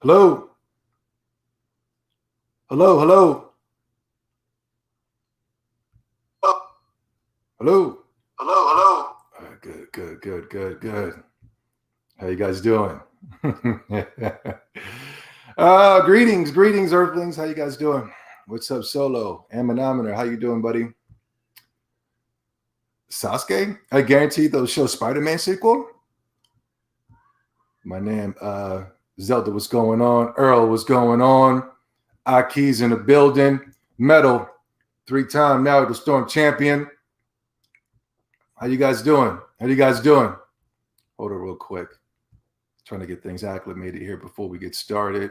Hello? Hello, hello? Hello? Hello, hello. Good. How you guys doing? Greetings, Earthlings. How you guys doing? What's up, Solo? Ammonometer, how you doing, buddy? Sasuke? I guarantee they'll show Spider-Man sequel. My name, Zelda, what's going on? Earl, what's going on? Aki's in the building. Metal, 3-time now the Storm champion. How you guys doing? Hold on real quick. Trying to get things acclimated here before we get started.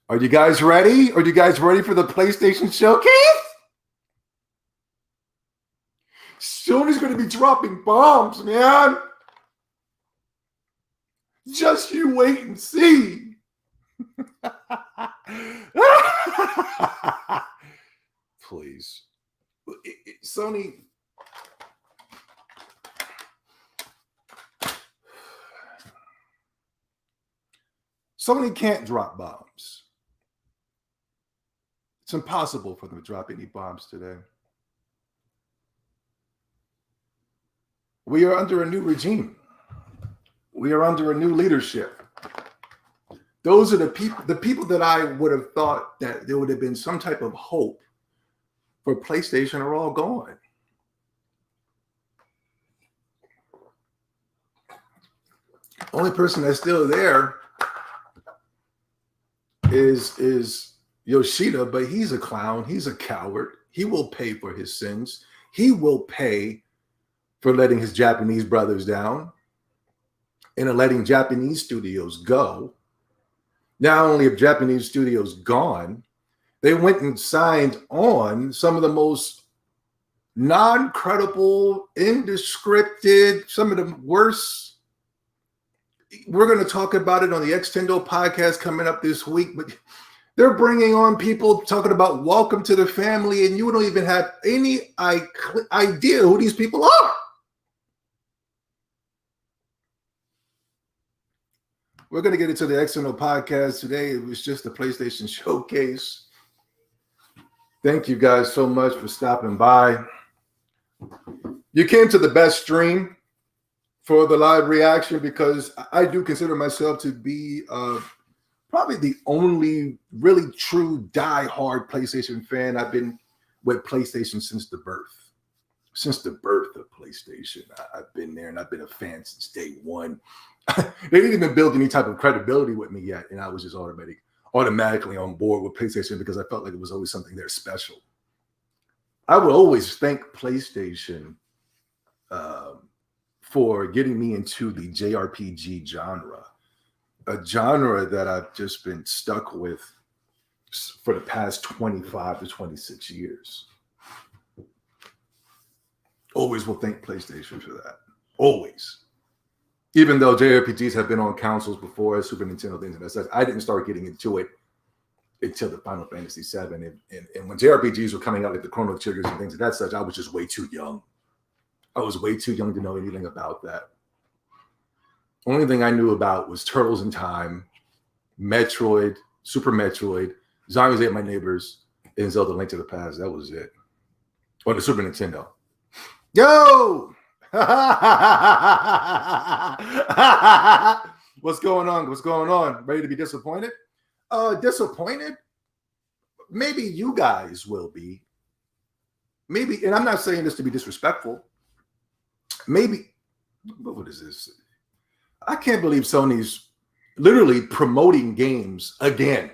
Are you guys ready? Are you guys ready for the PlayStation Showcase? Sony's going to be dropping bombs, man. Just you wait and see. Please. Sony. Sony can't drop bombs. It's impossible for them to drop any bombs today. We are under a new regime. We are under a new leadership. Those are the people that I would have thought that there would have been some type of hope for PlayStation are all gone. Only person that's still there is Yoshida, but he's a clown. He's a coward. He will pay for his sins. He will pay for letting his Japanese brothers down and letting Japanese studios go. Not only have Japanese studios gone, they went and signed on some of the most non-credible, indescripted, some of the worst. We're going to talk about it on the Extendo podcast coming up this week, but they're bringing on people talking about welcome to the family, and you don't even have any idea who these people are. We're going to get into the Extendo podcast today. It was just a PlayStation Showcase. Thank you guys so much for stopping by. You came to the best stream for the live reaction because I do consider myself to be probably the only really true die-hard PlayStation fan. I've been with PlayStation since the birth. Since the birth of PlayStation, I've been there and I've been a fan since day one. They didn't even build any type of credibility with me yet, and I was just automatically on board with PlayStation because I felt like it was always something there special. I will always thank PlayStation for getting me into the JRPG genre, a genre that I've just been stuck with for the past 25 to 26 years. Always will thank PlayStation for that. Always. Even though JRPGs have been on consoles before, Super Nintendo, things like that, I didn't start getting into it until the Final Fantasy VII. And when JRPGs were coming out, like the Chrono Triggers and things of that such, I was just way too young. I was way too young to know anything about that. Only thing I knew about was Turtles in Time, Metroid, Super Metroid, Zombies Ate My Neighbors, and Zelda Link to the Past. That was it. On the Super Nintendo. Yo! What's going on? Ready to be disappointed? Disappointed? Maybe you guys will be. Maybe, and I'm not saying this to be disrespectful. Maybe, what is this? I can't believe Sony's literally promoting games again.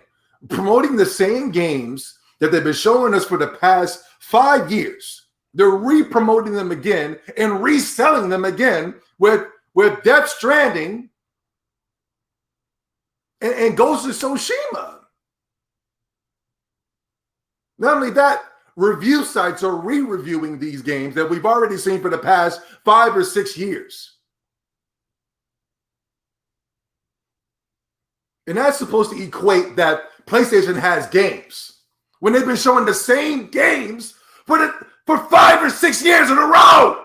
Promoting the same games that they've been showing us for the past 5 years. They're re-promoting them again and reselling them again with Death Stranding and Ghost of Tsushima. Not only that, review sites are re-reviewing these games that we've already seen for the past 5 or 6 years. And that's supposed to equate that PlayStation has games when they've been showing the same games for 5 or 6 years in a row.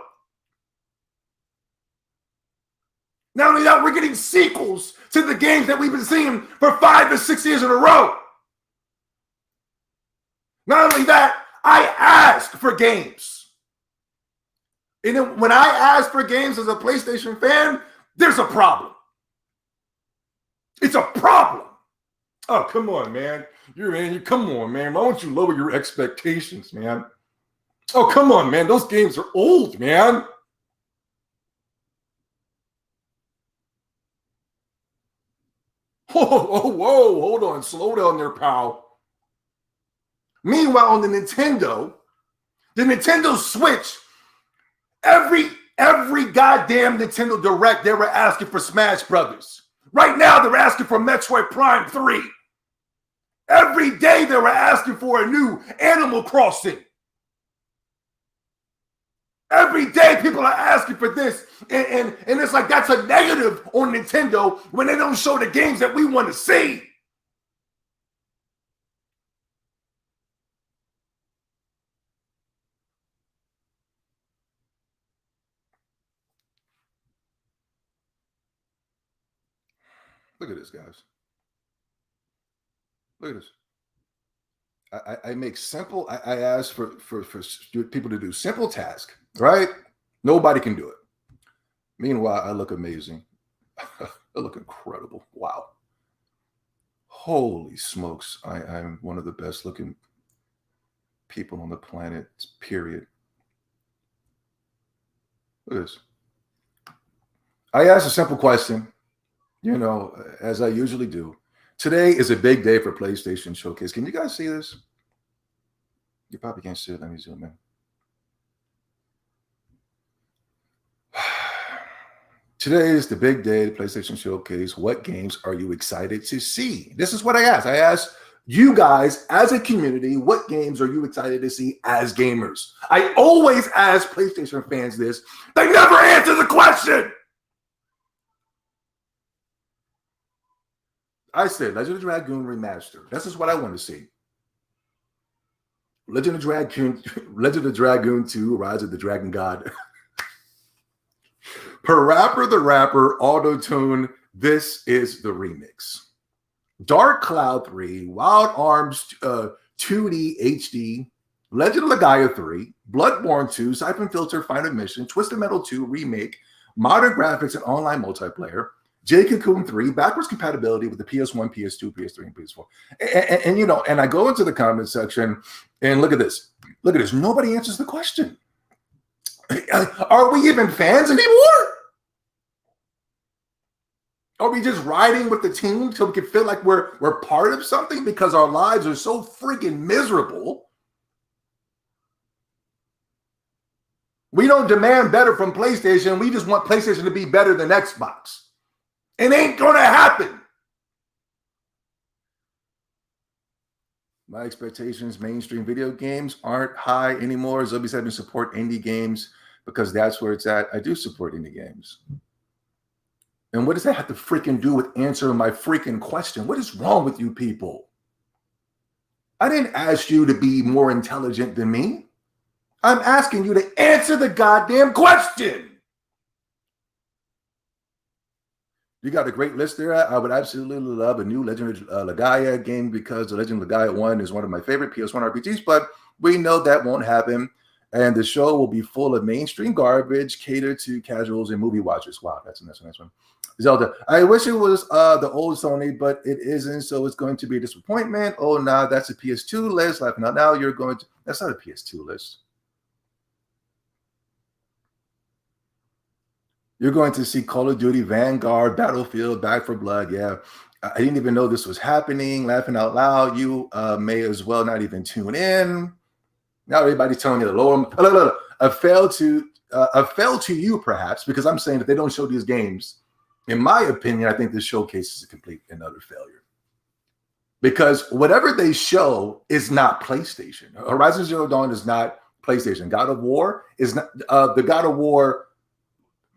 Not only that, we're getting sequels to the games that we've been seeing for 5 to 6 years in a row. Not only that, I ask for games. And then when I ask for games as a PlayStation fan, there's a problem. It's a problem. Oh, come on, man. Come on, man. Why don't you lower your expectations, man? Oh, come on, man. Those games are old, man. Whoa, hold on. Slow down there, pal. Meanwhile, on the Nintendo Switch, every goddamn Nintendo Direct, they were asking for Smash Brothers. Right now, they're asking for Metroid Prime 3. Every day, they were asking for a new Animal Crossing. Every day, people are asking for this. And it's like that's a negative on Nintendo when they don't show the games that we want to see. Look at this, guys. Look at this. I make simple. I ask for people to do simple tasks, right? Nobody can do it. Meanwhile, I look amazing. I look incredible. Wow. Holy smokes. I'm one of the best looking people on the planet, period. Look at this. I asked a simple question, as I usually do. Today is a big day for PlayStation Showcase. Can you guys see this? You probably can't see it. Let me zoom in. Today is the big day, the PlayStation Showcase. What games are you excited to see? This is what I asked. I asked you guys as a community, what games are you excited to see as gamers? I always ask PlayStation fans this. They never answer the question. I said Legend of Dragoon Remastered. This is what I want to see. Legend of Dragoon 2, Rise of the Dragon God. Parappa the Rapper, Auto-Tune, this is the remix. Dark Cloud 3, Wild Arms 2D HD, Legend of Legaia 3, Bloodborne 2, Siphon Filter Final Mission, Twisted Metal 2 Remake, Modern Graphics and Online Multiplayer, J Cocoon 3, backwards compatibility with the PS1, PS2, PS3, and PS4. And I go into the comment section and look at this. Look at this. Nobody answers the question. Are we even fans anymore? Are we just riding with the team so we can feel like we're part of something because our lives are so freaking miserable? We don't demand better from PlayStation. We just want PlayStation to be better than Xbox. It ain't gonna happen. My expectations, mainstream video games aren't high anymore. Zombie said to support indie games because that's where it's at. I do support indie games. And what does that have to freaking do with answering my freaking question? What is wrong with you people? I didn't ask you to be more intelligent than me. I'm asking you to answer the goddamn question. You got a great list there. I would absolutely love a new Legend of Legaia game because the Legend of Legaia 1 is one of my favorite PS1 RPGs, but we know that won't happen. And the show will be full of mainstream garbage catered to casuals and movie watchers. Wow, that's a nice one. Zelda. I wish it was the old Sony, but it isn't, so it's going to be a disappointment. Oh, nah, that's a PS2 list. Like, now you're going to... That's not a PS2 list. You're going to see Call of Duty, Vanguard, Battlefield, Back 4 Blood. Yeah, I didn't even know this was happening. Laughing out loud. You may as well not even tune in. Now everybody's telling you to lower them. A fail to you, perhaps, because I'm saying if they don't show these games, in my opinion, I think this showcase is a complete and utter failure. Because whatever they show is not PlayStation. Horizon Zero Dawn is not PlayStation. God of War is not the God of War.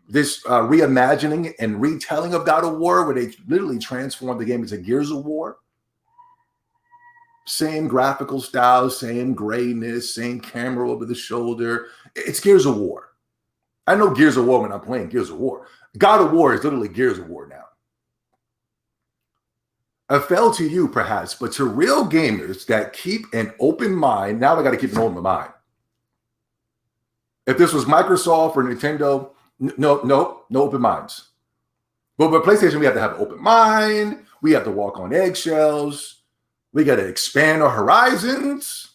This reimagining and retelling of God of War, where they literally transformed the game into Gears of War. Same graphical style, same grayness, same camera over the shoulder. It's Gears of War. I know Gears of War when I'm playing Gears of War. God of War is literally Gears of War now. A fail to you, perhaps, but to real gamers that keep an open mind, now I got to keep an open mind. If this was Microsoft or Nintendo, no open minds. But with PlayStation, we have to have an open mind. We have to walk on eggshells. We got to expand our horizons.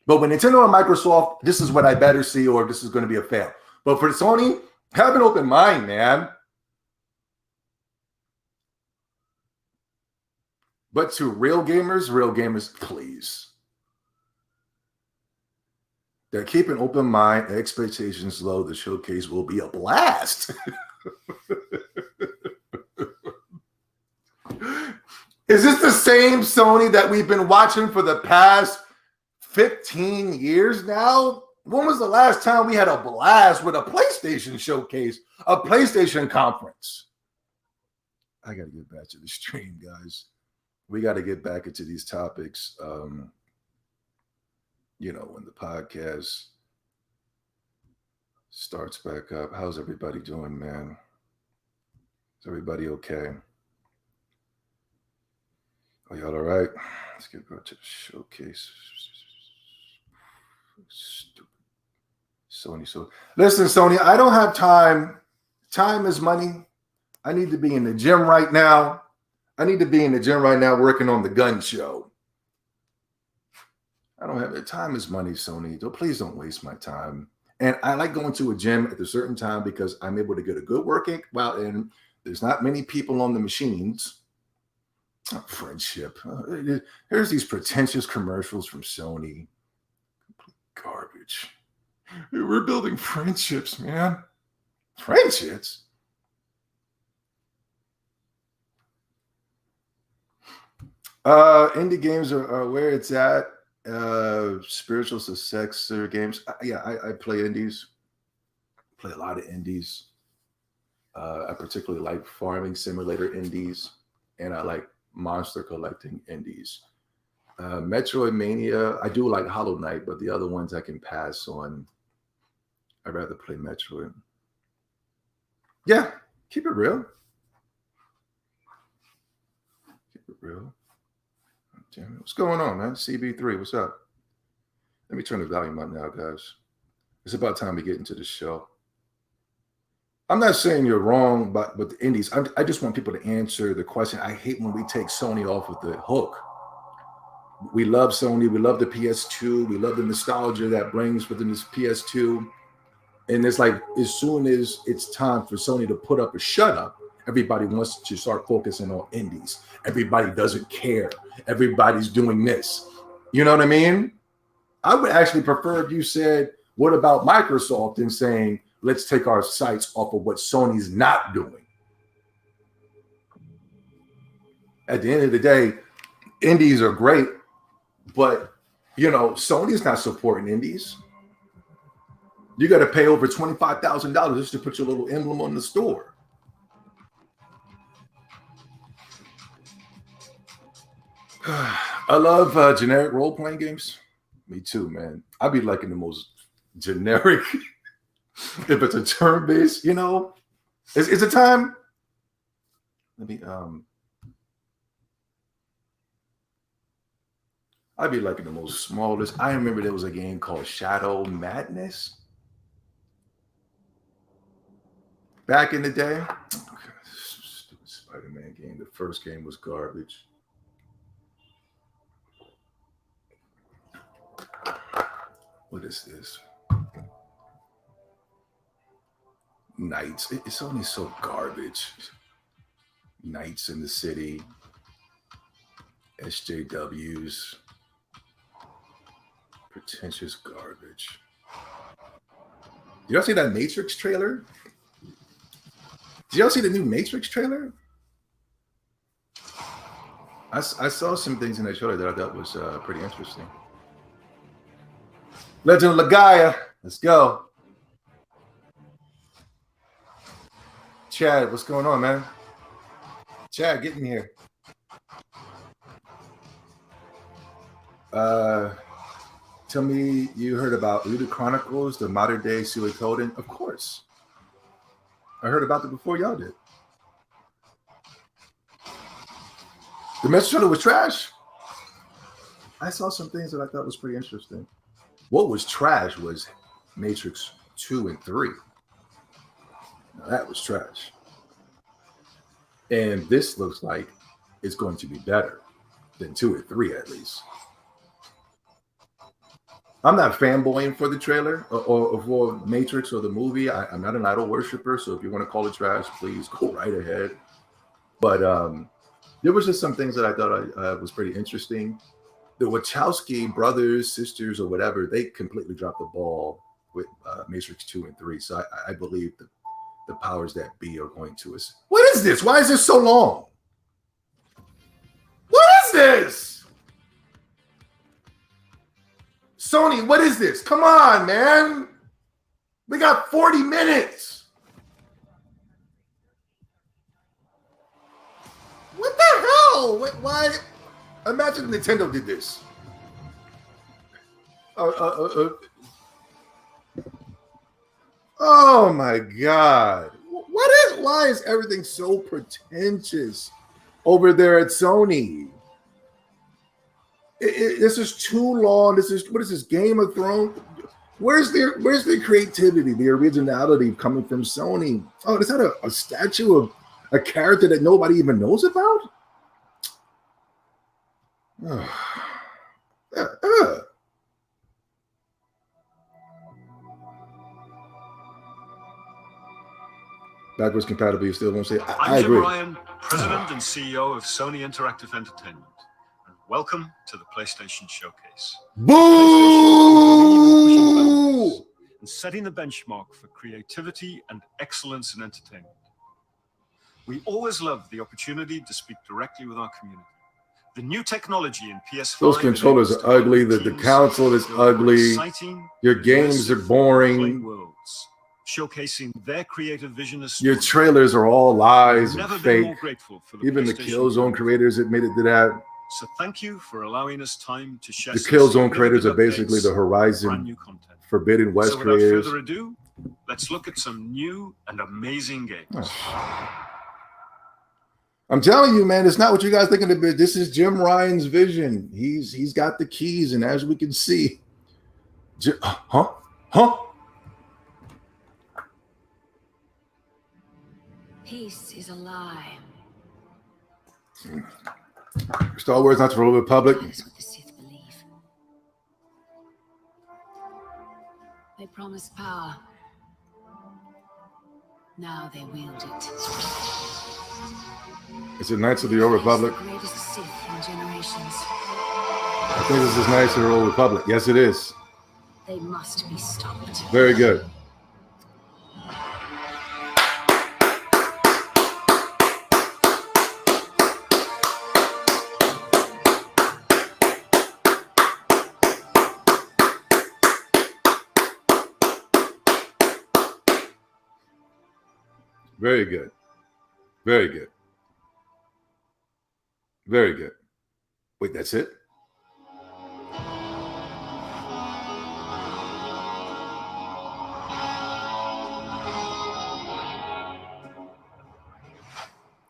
But with Nintendo and Microsoft, this is what I better see, or this is going to be a fail. But for Sony, have an open mind, man. But to real gamers, please. That keep an open mind, expectations low. The showcase will be a blast. Is this the same Sony that we've been watching for the past 15 years now? When was the last time we had a blast with a PlayStation showcase, a PlayStation conference? I got to get back to the stream, guys. We got to get back into these topics. When the podcast starts back up. How's everybody doing, man? Is everybody okay? Are y'all all right? Let's get back to the showcase. Stupid Sony. So listen, Sony, I don't have time. Time is money. I need to be in the gym right now. Working on the gun show. I don't have it. Time is money, Sony. Please don't waste my time. And I like going to a gym at a certain time because I'm able to get a good workout. Well, and there's not many people on the machines. Oh, friendship. Here's these pretentious commercials from Sony. Garbage. We're building friendships, man. Friendships? Indie games are where it's at. Spiritual successor games. I play indies. Play a lot of indies. I particularly like farming simulator indies, and I like monster collecting indies. Metroidvania, I do like Hollow Knight, but the other ones I can pass on. I'd rather play Metroid. Yeah, keep it real. Keep it real. Damn it. What's going on, man? CB3, what's up? Let me turn the volume up now, guys. It's about time to get into the show. I'm not saying you're wrong, but the indies, I just want people to answer the question. I hate when we take Sony off with the hook. We love Sony. We love the PS2. We love the nostalgia that brings within this PS2. And it's like, as soon as it's time for Sony to put up a shut up, everybody wants to start focusing on indies. Everybody doesn't care. Everybody's doing this. You know what I mean? I would actually prefer if you said, what about Microsoft, and saying, let's take our sights off of what Sony's not doing. At the end of the day, indies are great, but, Sony's not supporting indies. You got to pay over $25,000 just to put your little emblem on the store. I love generic role-playing games. Me too, man. I'd be liking the most generic. If it's a turn-based, is it time? Let me I'd be liking the most smallest. I remember there was a game called Shadow Madness back in the day. Stupid Spider-Man game. The first game was garbage. What is this? Knights. It's only so garbage. Knights in the City. SJWs. Pretentious garbage. Did y'all see that Matrix trailer? Did y'all see the new Matrix trailer? I saw some things in that trailer that I thought was pretty interesting. Legend of Legaia. Let's go. Chad, what's going on, man? Chad, get in here. Tell me you heard about Luda Chronicles, the modern day Suikoden. Of course. I heard about it before y'all did. The Matrix trailer was trash. I saw some things that I thought was pretty interesting. What was trash was Matrix 2 and 3. Now, that was trash. And this looks like it's going to be better than 2 and 3 at least. I'm not fanboying for the trailer or for Matrix or the movie. I'm not an idol worshiper, so if you want to call it trash, please go right ahead. But there was just some things that I thought was pretty interesting. The Wachowski brothers, sisters, or whatever, they completely dropped the ball with Matrix 2 and 3. So I believe the powers that be are going to us. What is this? Why is this so long? What is this? Sony, what is this? Come on, man. We got 40 minutes. What the hell? Why? Imagine Nintendo did this. Oh my God. Why is everything so pretentious over there at Sony? This is too long. What is this, Game of Thrones? Where's the creativity, the originality coming from Sony? Oh, is that a statue of a character that nobody even knows about? Backwards compatibility, you still won't say. I agree. I'm Jim Ryan, President and CEO of Sony Interactive Entertainment. And welcome to the PlayStation Showcase. Boo! And setting the benchmark for creativity and excellence in entertainment. We always love the opportunity to speak directly with our community. The new technology in PS5. Those controllers are ugly. The console is ugly. Your games are boring. Showcasing their creative vision as your trailers are all lies and fake. Even the Killzone creators admitted to that. So thank you for allowing us time to share. The Killzone creators are basically the Horizon Forbidden West creators. Without further ado, let's look at some new and amazing games. I'm telling you, man, it's not what you guys think of it. This is Jim Ryan's vision. He's got the keys, and as we can see, Peace is a lie. Star Wars not to rule the Republic. That is what the Sith believe. They promised power. Now they wield it. Is it Knights of the Old Republic? The greatest Sith in generations. I think this is Knights of the Old Republic. Yes, it is. They must be stopped. Very good. Very good. Very good. Very good. Wait, that's it?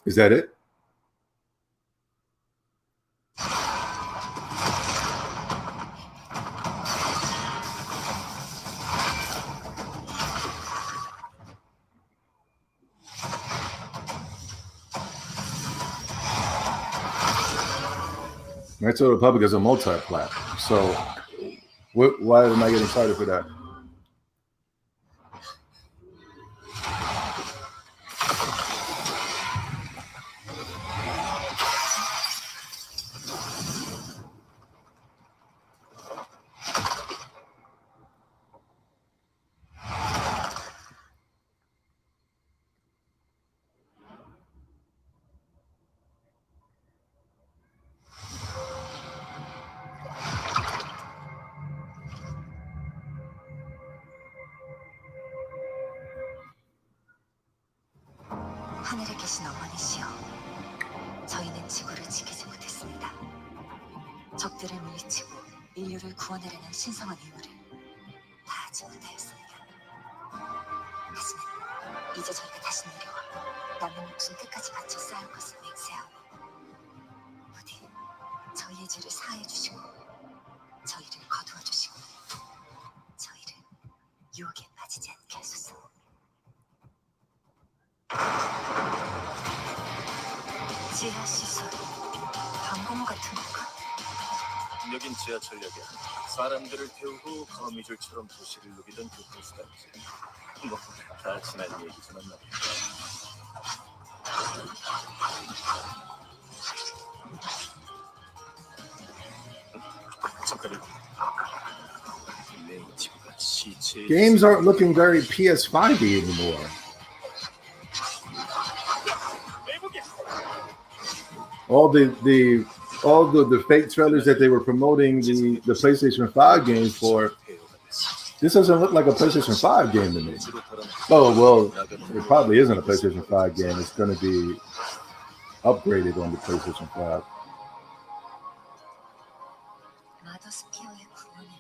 Is that it? Knights of the Republic is a multi-plat. So why am I getting excited for that? 하늘에 계신 어머니시여, 저희는 지구를 지키지 못했습니다. 적들을 물리치고 인류를 구원하려는 신성한 임무를 다하지 못하였습니다. 하지만 이제 저희가 다시 내려와 남은 목숨 끝까지 바쳐 싸울 것을 맹세하고 지하 시설, 방공 같은 건가? 여긴 지하철역이야. 사람들을 태우고 거미줄처럼 도시를 누비던 교통수단이지. 뭐 다 지난 얘기지만 말이야. 잠깐만. 내 집과 시체. Games aren't looking very PS5y anymore. All the fake trailers that they were promoting the PlayStation 5 games for, this doesn't look like a PlayStation 5 game to me. Oh, well, it probably isn't a PlayStation 5 game. It's going to be upgraded on the PlayStation 5. 마더스피어의 구원을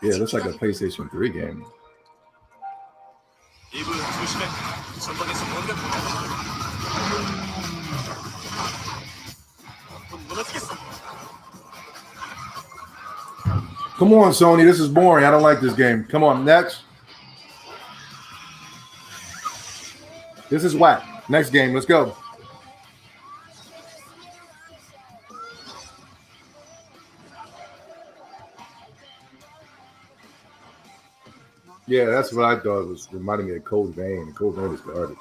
Yeah, it looks like a PlayStation 3 game. 이브 조심해. 전방에서 뭔가 무너지겠어. Come on, Sony. This is boring. I don't like this game. Come on, next. This is whack. Next game. Let's go. Yeah, that's what I thought. It was reminding me of Cold Vein. Cold Vein is garbage.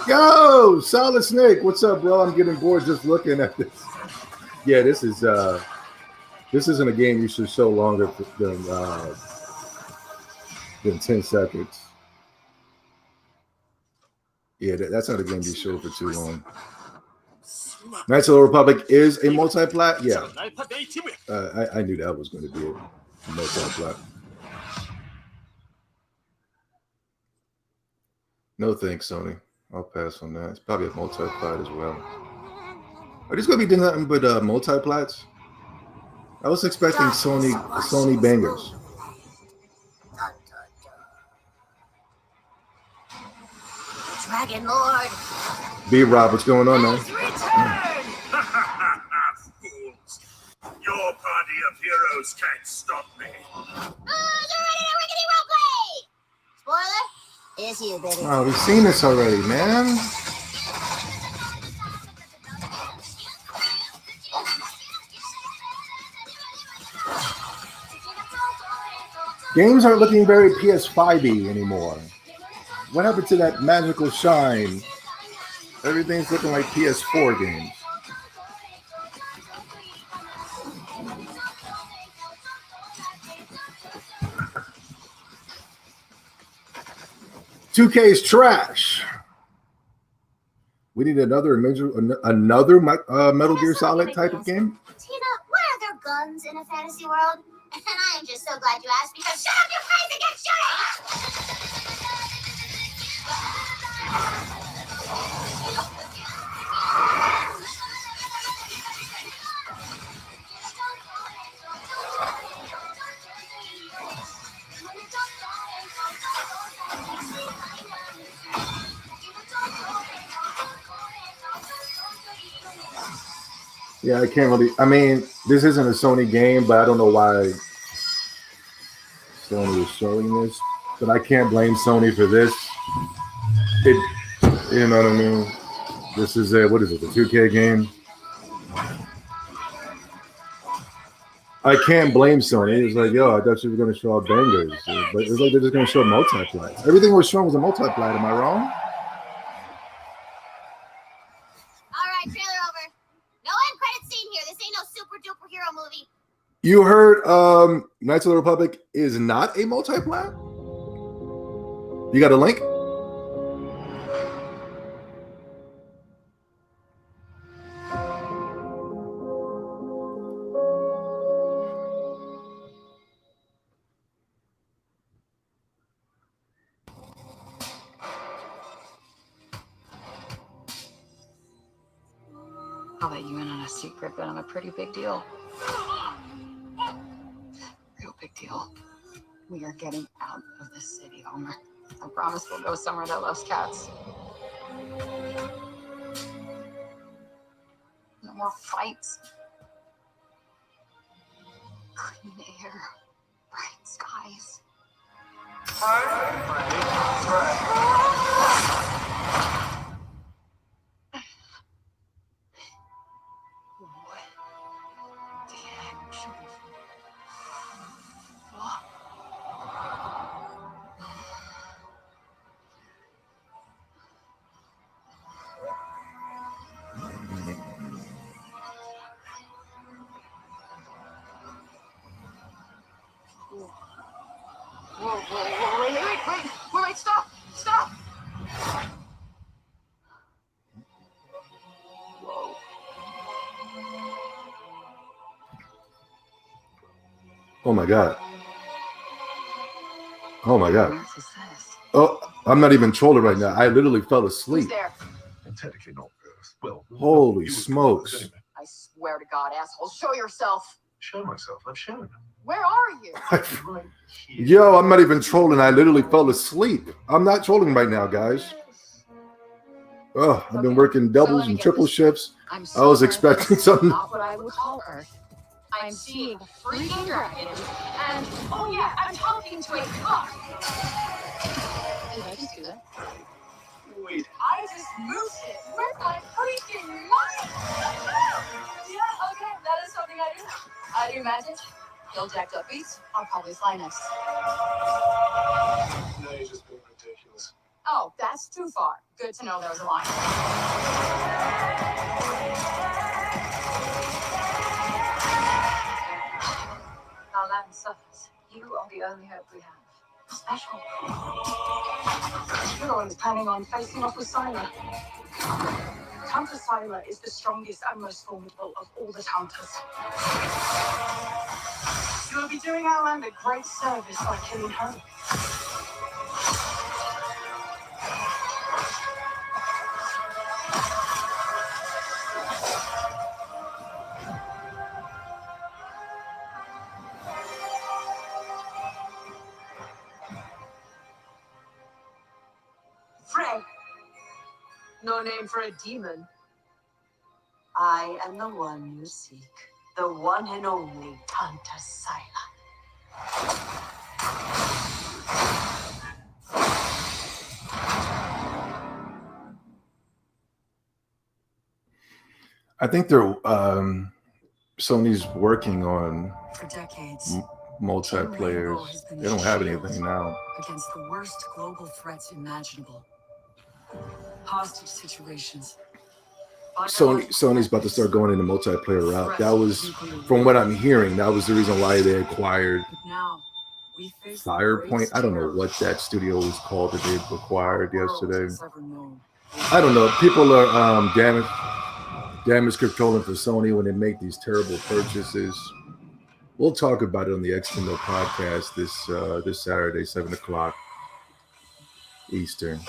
Yo, Solid Snake, what's up, bro? I'm getting bored just looking at this. Yeah, this isn't a game you should show longer than 10 seconds. Yeah, that's not a game you show for too long. Knights of the Republic is a multi-plat? Yeah. I knew that was going to be a multi-plat. No thanks, Sony. I'll pass on that. It's probably a multi-plat as well. Are these going to be doing nothing but multi-plats? I was expecting Sony bangers. Dragon Lord. B-Rob, what's going on, man? Fools. Your party of heroes can't stop me. Spoiler? It's you, baby. Oh, we've seen this already, man. Games aren't looking very PS5y anymore. What happened to that magical shine? Everything's looking like PS4 games. $2K's trash. We need another Metal Gear Solid type of game. Tina, why are there guns in a fantasy world? And I am just so glad you asked because shut up your face against Yeah, I can't really. I mean, this isn't a Sony game, but I don't know why Sony is showing this. But I can't blame Sony for this. You know what I mean? This is what is it? The 2K game. I can't blame Sony. It's like, yo, I thought you were going to show off bangers, but it's like they're just going to show multiplats. Everything we're showing was a multiplat. Am I wrong? All right, trailer over. No end credit scene here. This ain't no super duper hero movie. You heard Knights of the Republic is not a multiplat? You got a link? I'll let you in on a secret, but I'm a pretty big deal. Real big deal. We are getting out of the city, Homer. I promise we'll go somewhere that loves cats. No more fights. Clean air. Bright skies. What the actual fuck? Whoa, wait, stop! Whoa. Oh my God. Oh my God. What's this? Oh, I'm not even trolling right now. I literally fell asleep. Who's there? And technically not Earth. Well, Holy you would smokes. call it anyway. I swear to God, asshole, show yourself. Show myself. I've shown. Where are you? Right here. Yo, I'm not even trolling. I literally fell asleep. I'm not trolling right now, guys. Oh, I've been working doubles and triple shifts. I was expecting something. Not what I would call Earth. I'm seeing freaking dragons, and oh yeah, I'm talking to a cock. Did I just do that? Wait. I just moved it. Where's my freaking mind? Yeah, okay, that is something I do. I do magic. You'll jacked up beats. I'll probably fly next. No, you're just being ridiculous. Oh, that's too far. Good to know there was a line. Our land suffers. You are the only hope we have. Special. Hero is planning on facing off with Sylar. Hunter Sylar is the strongest and most formidable of all the hunters. You will be doing our land a great service by killing her. Frey. No name for a demon. I am the one you seek. The one and only Tanta Sylar. I think they're Sony's working on For decades, multiplayers. They don't have anything now. against the worst global threats imaginable. Hostage situations. Sony's about to start going into multiplayer route. That was, from what I'm hearing, that was the reason why they acquired But now, we face the Firepoint. greatest I don't know terror what that studio was called that they acquired the world yesterday. has ever known. I don't know. People are damage controlling for Sony when they make these terrible purchases. We'll talk about it on the Extendo podcast this Saturday, 7:00 Eastern.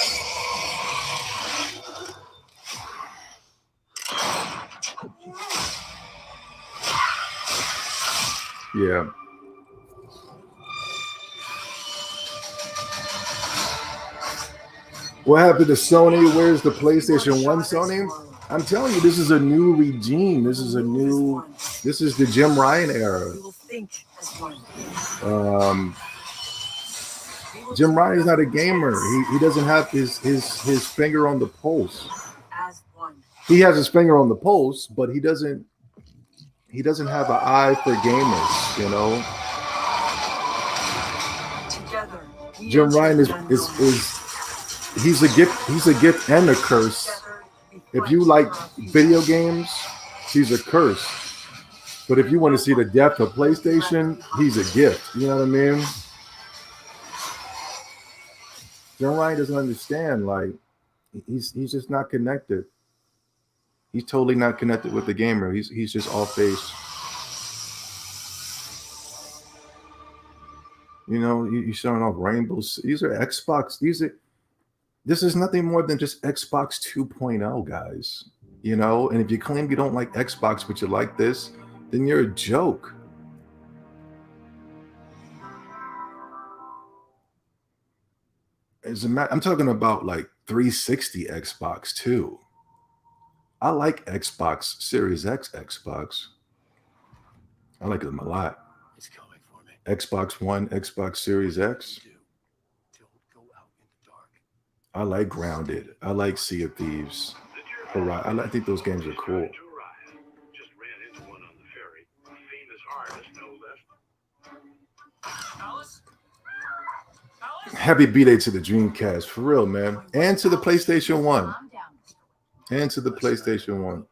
Yeah. What happened to Sony? Where's the PlayStation 1, Sony? I'm telling you, this is a new regime. This is the Jim Ryan era. We will think as one. Jim Ryan's not a gamer. He doesn't have his finger on the pulse. As one. He has his finger on the pulse, but he doesn't have an eye for gamers, you know. Together. we Jim enter Ryan the is unknown. he's a gift and a curse. Together, we If fight you for like our future. video games, he's a curse. But if you want to see the depth of PlayStation, he's a gift. You know what I mean? Jim Ryan doesn't understand. Like, he's just not connected. He's totally not connected with the gamer. He's just off base. You know, you showing off rainbows. These are Xbox. This is nothing more than just Xbox 2.0, guys. you know. And if you claim you don't like Xbox, but you like this, then you're a joke. I'm talking about like 360 Xbox too. I like Xbox Series X Xbox. I like them a lot. It's coming for me. Xbox One, Xbox Series X. Don't go out in the dark. I like Grounded. I like Sea of Thieves. I think those games are cool. Just ran into one on the ferry. Famous artist, no less. Alice? Happy B-Day to the Dreamcast, for real, man. And to the PlayStation 1. And to the PlayStation 1.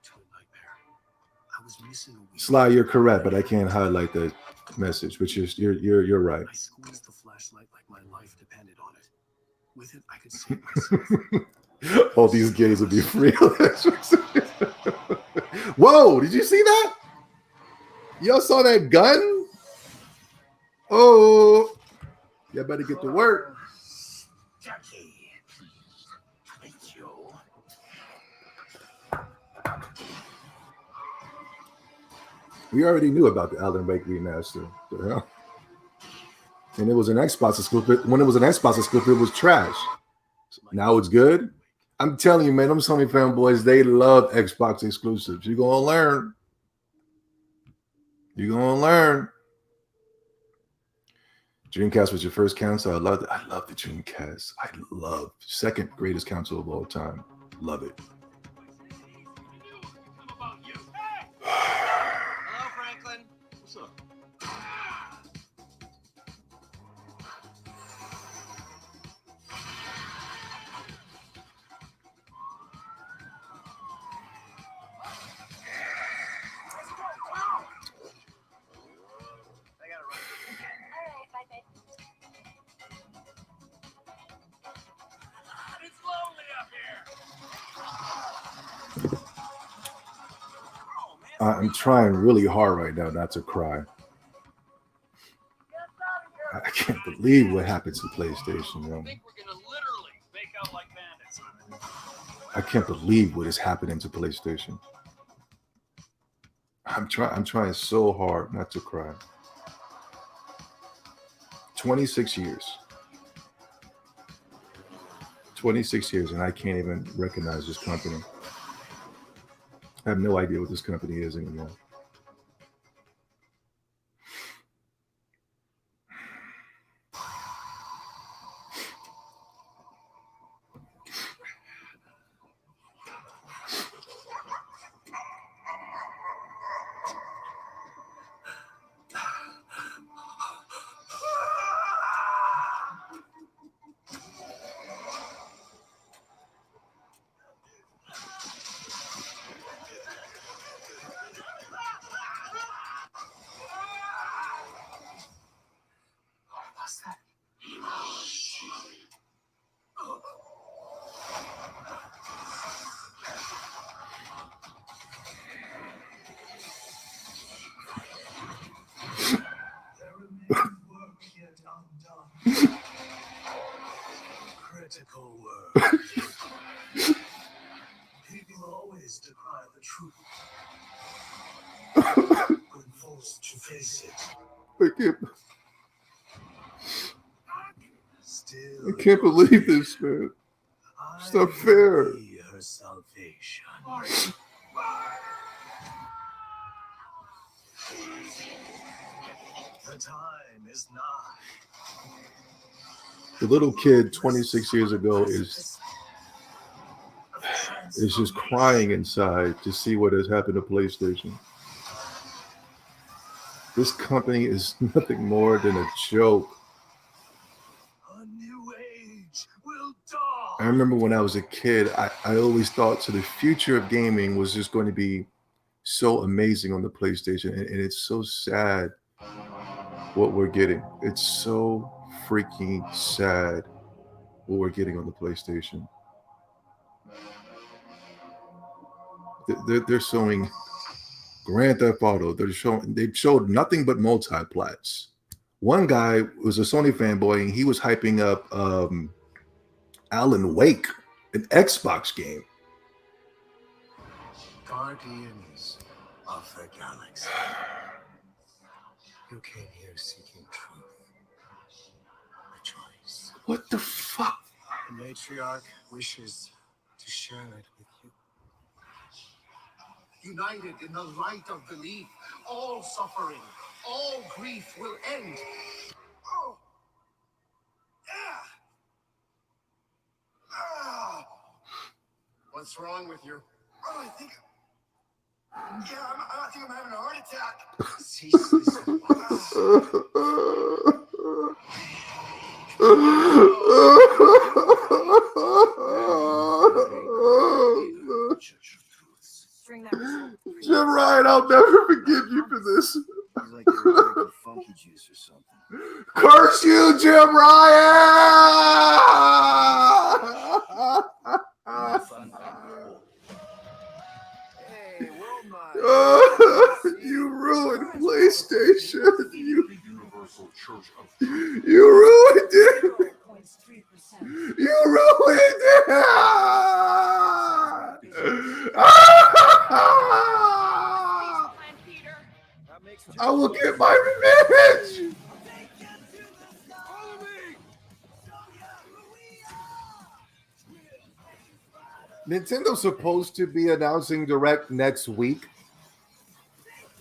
Sly, you're correct, but I can't highlight that message, which is you're right. I squeezed the flashlight like my life depended on it. With it, I could save myself. All these gays will be free. Whoa, did you see that? Y'all saw that gun? Oh, y'all better get to work. Jackie, thank you. We already knew about the Alan Wake remaster. The hell? And it was an Xbox exclusive. When it was an Xbox exclusive, it was trash. Now it's good. I'm telling you, man, them Sony fanboys, they love Xbox exclusives. You're gonna learn. You're gonna learn. Dreamcast was your first console. I love it. I love the Dreamcast. I love second greatest console of all time. Love it. Hello, Franklin. What's up? It's lonely up here. I'm trying really hard right now not to cry. I can't believe what happened to PlayStation, yo. I think we're gonna literally make out like bandits. I can't believe what is happening to PlayStation. I'm trying so hard not to cry. 26 years. 26 years, and I can't even recognize this company. I have no idea what this company is anymore. What's that? Critical work. People always decry the truth. When forced to face it, still I can't believe this, man. It's not fair. be her salvation. The time is nigh. The little kid 26 years ago is just crying inside to see what has happened to PlayStation. This company is nothing more than a joke. A new age will dawn. I remember when I was a kid, I always thought the future of gaming was just going to be so amazing on the PlayStation, and it's so sad what we're getting. It's so freaking sad what we're getting on the PlayStation. They're showing Grand Theft Auto. They showed nothing but multiplats. One guy was a Sony fanboy, and he was hyping up Alan Wake, an Xbox game. guardians of the galaxy. You came here seeking truth, a choice. What the fuck? The matriarch wishes to share it with you. United in the light of belief, all suffering, all grief will end. Oh. What's wrong with you? Oh, I think I'm having a heart attack. Cease this. Jim Ryan, I'll never forgive you for this. He's like they were taking funky juice or something. Curse you, Jim Ryan! Hey, world mind. You ruined PlayStation. You ruined it. You ruined it. I will get my revenge. Nintendo's supposed to be announcing Direct next week.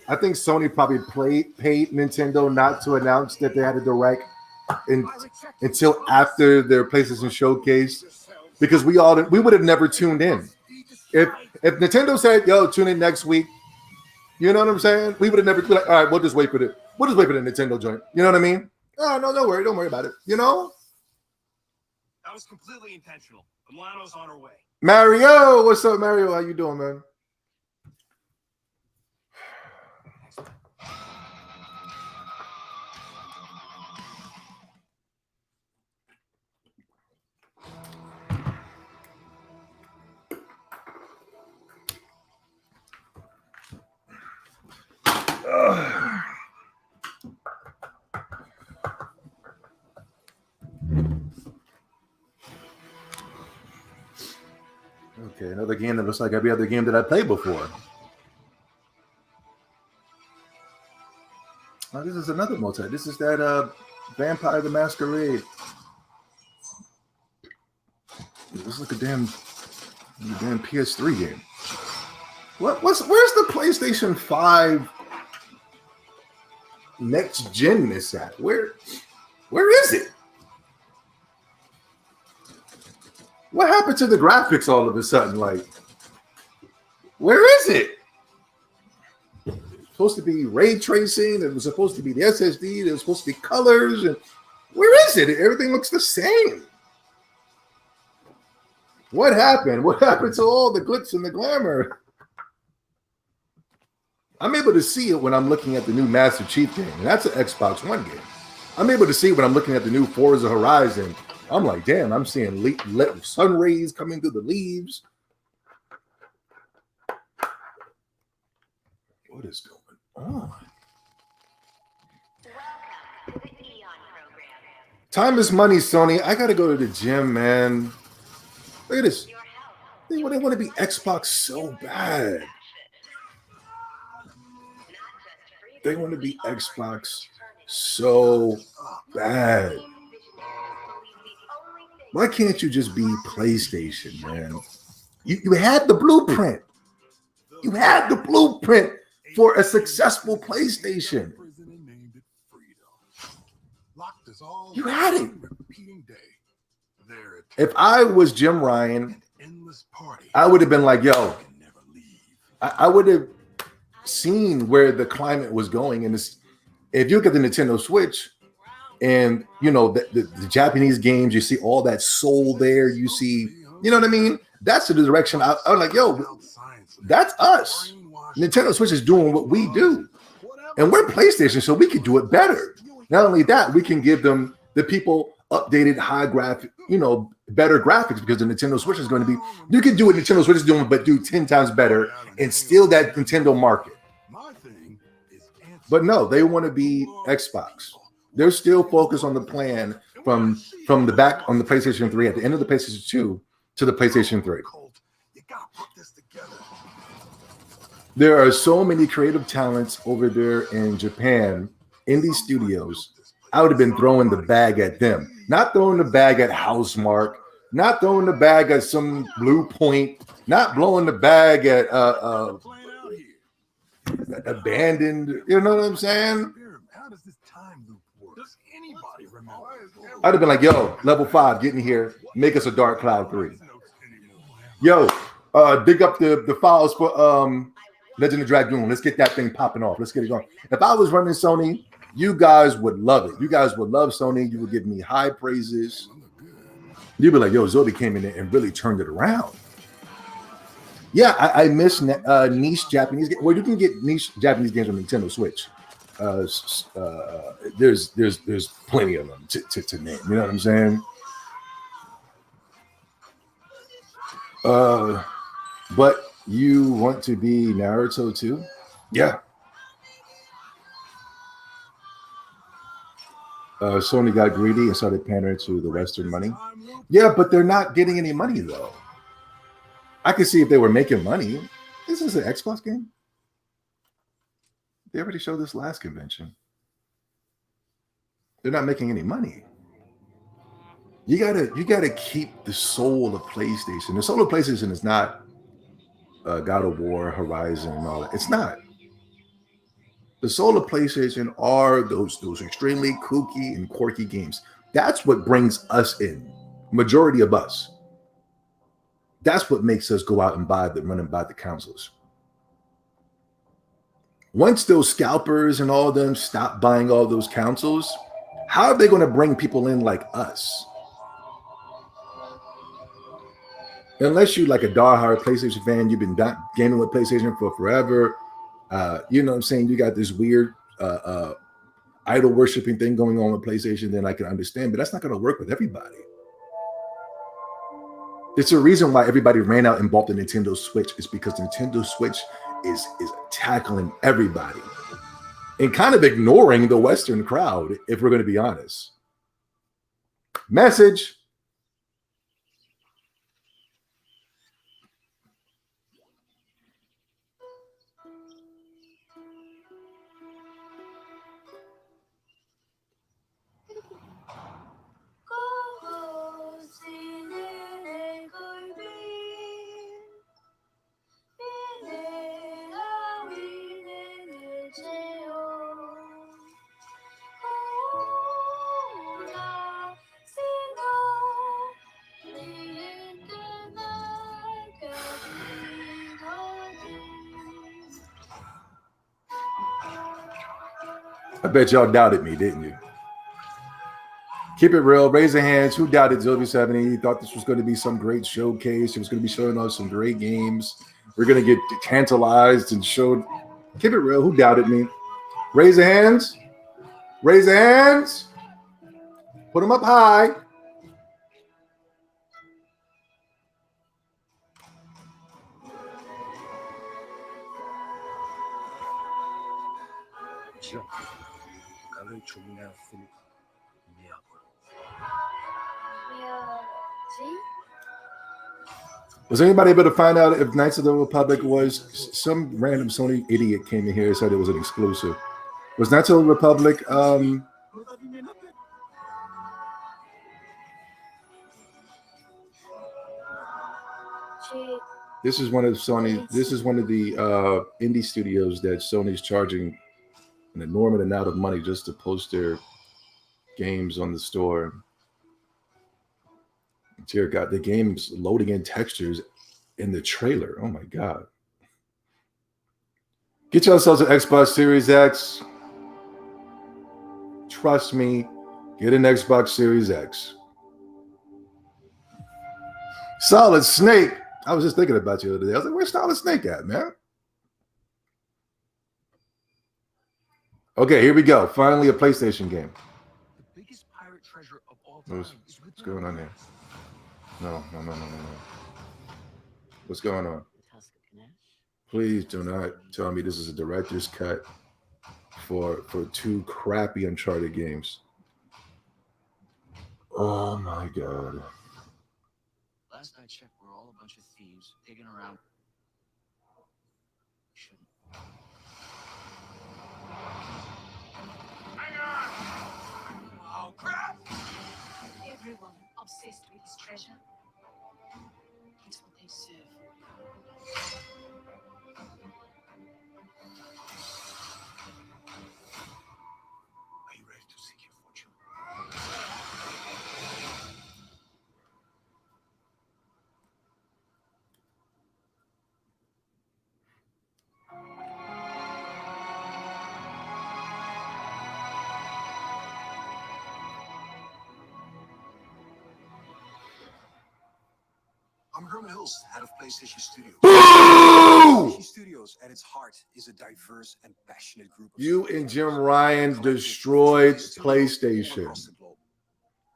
I think Sony probably paid Nintendo not to announce that they had a Direct until after their PlayStation Showcase, because we would have never tuned in. If Nintendo said, "Yo, tune in next week," you know what I'm saying? We would have never been like, "All right, we'll just wait for the Nintendo joint." You know what I mean? Oh no, don't worry about it. You know? That was completely intentional. Milano's on her way. Mario, what's up, Mario? How you doing, man? Okay, another game that looks like every other game that I played before. Oh, this is another multi. This is that Vampire the Masquerade. This is like a damn PS3 game. Where's the PlayStation 5 next gen this at? Where is it? What happened to the graphics all of a sudden? Like, where is it? It's supposed to be ray tracing. It was supposed to be the SSD. There was supposed to be colors. And where is it? Everything looks the same. What happened? What happened to all the glitz and the glamour? I'm able to see it when I'm looking at the new Master Chief game. And that's an Xbox One game. I'm able to see it when I'm looking at the new Forza Horizon. I'm like, damn, I'm seeing sun rays coming through the leaves. What is going on? Time is money, Sony. I got to go to the gym, man. Look at this. They want to be Xbox so bad. They want to be Xbox so bad. Why can't you just be PlayStation, man? You had the blueprint. You had the blueprint for a successful PlayStation. You had it. If I was Jim Ryan, I would have been like, yo, I would have seen where the climate was going. And if you look at the Nintendo Switch, and, you know, the Japanese games, you see all that soul there. You see, you know what I mean? That's the direction. I was like, yo, that's us. Nintendo Switch is doing what we do. And we're PlayStation, so we can do it better. Not only that, we can give them, the people, updated high graphic, you know, better graphics, because the Nintendo Switch is going to be, you can do what Nintendo Switch is doing, but do 10 times better and steal that Nintendo market. But no, they want to be Xbox. They're still focused on the plan from the back on the PlayStation 3 at the end of the PlayStation 2 to the PlayStation 3. There are so many creative talents over there in Japan, in these studios. I would have been throwing the bag at them, not throwing the bag at Housemark, not throwing the bag at some Blue Point, not blowing the bag at Abandoned. You know what I'm saying? How does this time loop work? Does anybody remember? I'd have been like, yo, level 5, get in here, make us a Dark Cloud 3. Yo, dig up the files for Legend of Dragoon. Let's get that thing popping off. Let's get it going. If I was running Sony, you guys would love it. You guys would love Sony. You would give me high praises. You'd be like, yo, Zobi came in there and really turned it around. Yeah, I miss niche Japanese games. Well, you can get niche Japanese games on Nintendo Switch. There's plenty of them to name. You know what I'm saying? But you want to be Naruto too? Yeah. Sony got greedy and started pandering to the Western money. Yeah, but they're not getting any money though. I could see if they were making money. This is an Xbox game. They already showed this last convention. They're not making any money. You gotta keep the soul of PlayStation. The soul of PlayStation is not God of War, Horizon, and all that. It's not. The soul of PlayStation are those extremely kooky and quirky games. That's what brings us in. Majority of us. That's what makes us go out and run and buy the consoles. Once those scalpers and all of them stop buying all those consoles, how are they going to bring people in like us? Unless you're like a diehard PlayStation fan, you've been gaming with PlayStation for forever. You know what I'm saying? You got this weird idol worshiping thing going on with PlayStation, then I can understand, but that's not going to work with everybody. It's a reason why everybody ran out and bought the Nintendo Switch, is because Nintendo Switch is tackling everybody and kind of ignoring the Western crowd, if we're going to be honest. Message. I bet y'all doubted me, didn't you? Keep it real. Raise your hands. Who doubted Zobi 70? Thought this was going to be some great showcase. It was going to be showing us some great games. We're going to get tantalized and showed. Keep it real. Who doubted me? Raise your hands. Raise your hands. Put them up high. Was anybody able to find out if Knights of the Republic was some random Sony idiot came in here and said it was an exclusive? Was Knights of the Republic this is one of Sony, this is one of the indie studios that Sony's charging an enormous amount of money just to post their games on the store. Dear God, the game's loading in textures in the trailer. Oh my God. Get yourselves an Xbox Series X. Trust me, get an Xbox Series X. Solid Snake. I was just thinking about you the other day. I was like, where's Solid Snake at, man? Okay, here we go. Finally, a PlayStation game. The biggest pirate treasure of all What's time is with going on here? No. What's going on? Please do not tell me this is a director's cut for two crappy Uncharted games. Oh my God. Last I checked, we're all a bunch of thieves digging around. Oh, crap! Everyone obsessed with his treasure. It's what they serve. Are you ready to seek your fortune? I'm Herman Hulst, head of PlayStation Studios. Boo! PlayStation Studios, at its heart, is a diverse and passionate group of You studios and Jim Ryan collective destroyed of studios PlayStation. across the globe.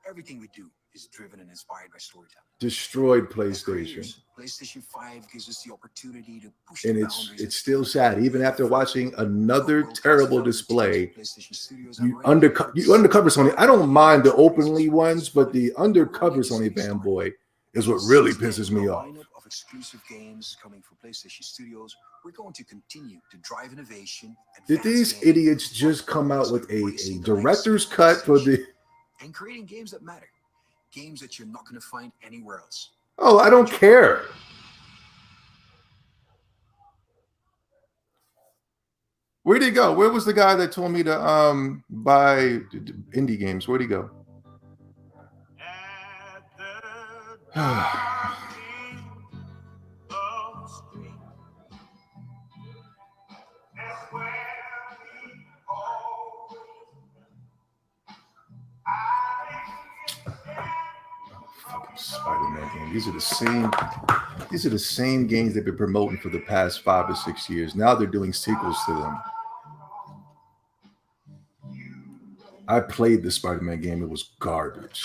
Everything we do is driven and inspired by storytelling. Destroyed As PlayStation. creators, PlayStation 5 gives us the opportunity to push And the it's boundaries it's of still sad. Even after watching another world-class terrible development display, teams at PlayStation Studios you have already undercover Sony. I don't mind the openly ones, but the undercover Sony fanboy is what really pisses me off. lineup of exclusive games coming from PlayStation Studios. We're going to continue to drive innovation. Did these idiots just come out with a director's cut for the? And creating games that matter, games that you're not going to find anywhere else. Oh, I don't care. Where'd he go? Where was the guy that told me to buy indie games? Where'd he go? Fucking Spider-Man game. These are the same games they've been promoting for the past 5 or 6 years. Now they're doing sequels to them. I played the Spider-Man game. It was garbage.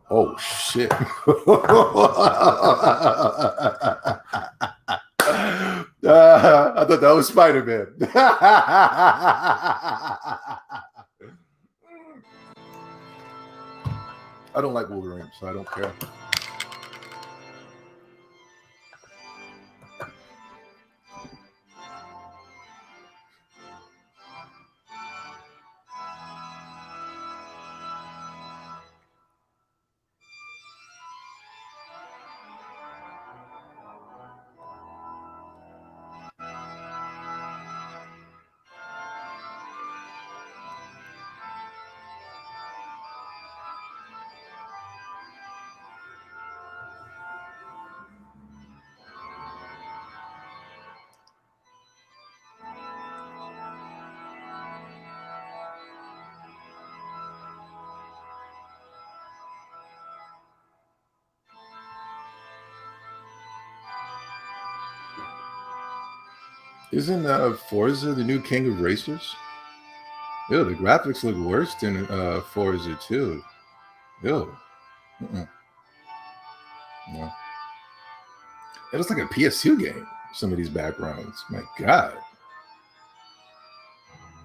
Oh shit. I thought that was Spider-Man. I don't like Wolverine, so I don't care. Isn't Forza the new king of racers? Ew, the graphics look worse than Forza 2. Ew. No. It looks like a PS2 game, some of these backgrounds. My God.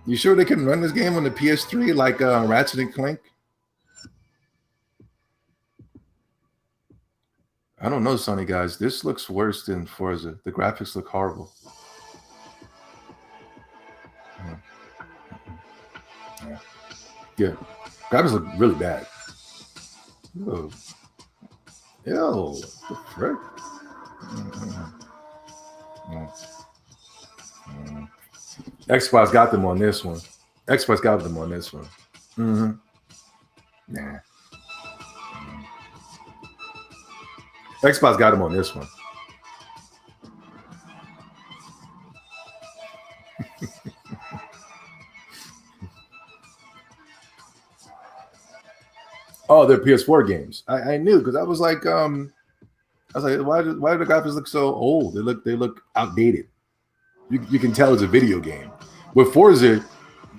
You sure they can run this game on the PS3 like Ratchet and Clank? I don't know, Sony guys. This looks worse than Forza. The graphics look horrible. Yeah. Graphics look really bad. Ew. Ew. The frick? Xbox got them on this one. Xbox got them on this one. Nah. Xbox got them on this one. Oh, they're PS4 games. I knew because I was like, why do the graphics look so old? They look outdated. You can tell it's a video game. With Forza,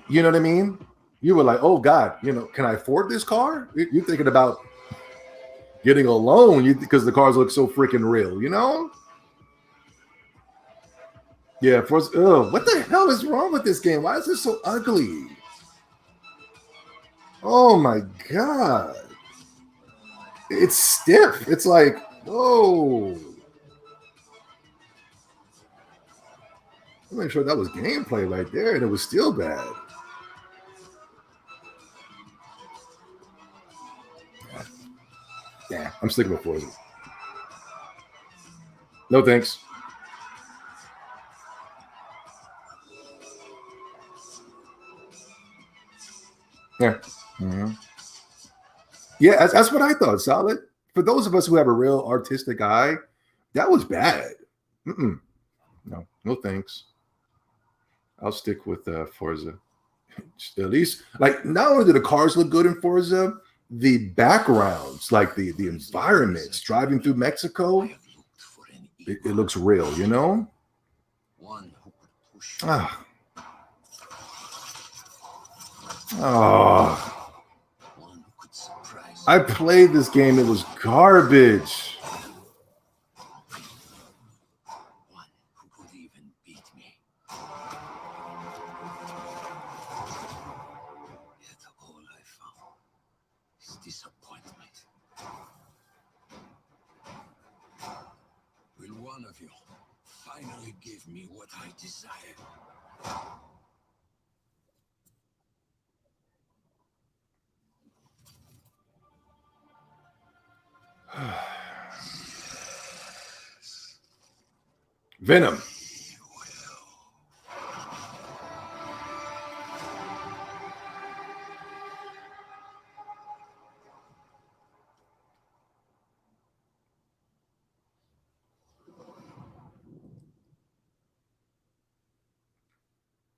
you know what I mean? You were like, oh God, can I afford this car? You're thinking about getting a loan because the cars look so freaking real, Yeah, Forza. Ugh, what the hell is wrong with this game? Why is this so ugly? Oh my God. It's stiff. It's like, whoa. I'm not sure that was gameplay right there, and it was still bad. Yeah, I'm sticking with Forza. No thanks. Yeah. Mm-hmm. Yeah, that's what I thought. Solid. For those of us who have a real artistic eye, that was bad. Mm-mm. No thanks. I'll stick with Forza. At least, like, not only do the cars look good in Forza, the backgrounds, like the environments, driving through Mexico, it looks real, you know? One who could push. Ah. Oh. One who could surprise. I played this game, it was garbage. One who could even beat me. Yet all I found is disappointment. Will one of you finally give me what I desire? Venom.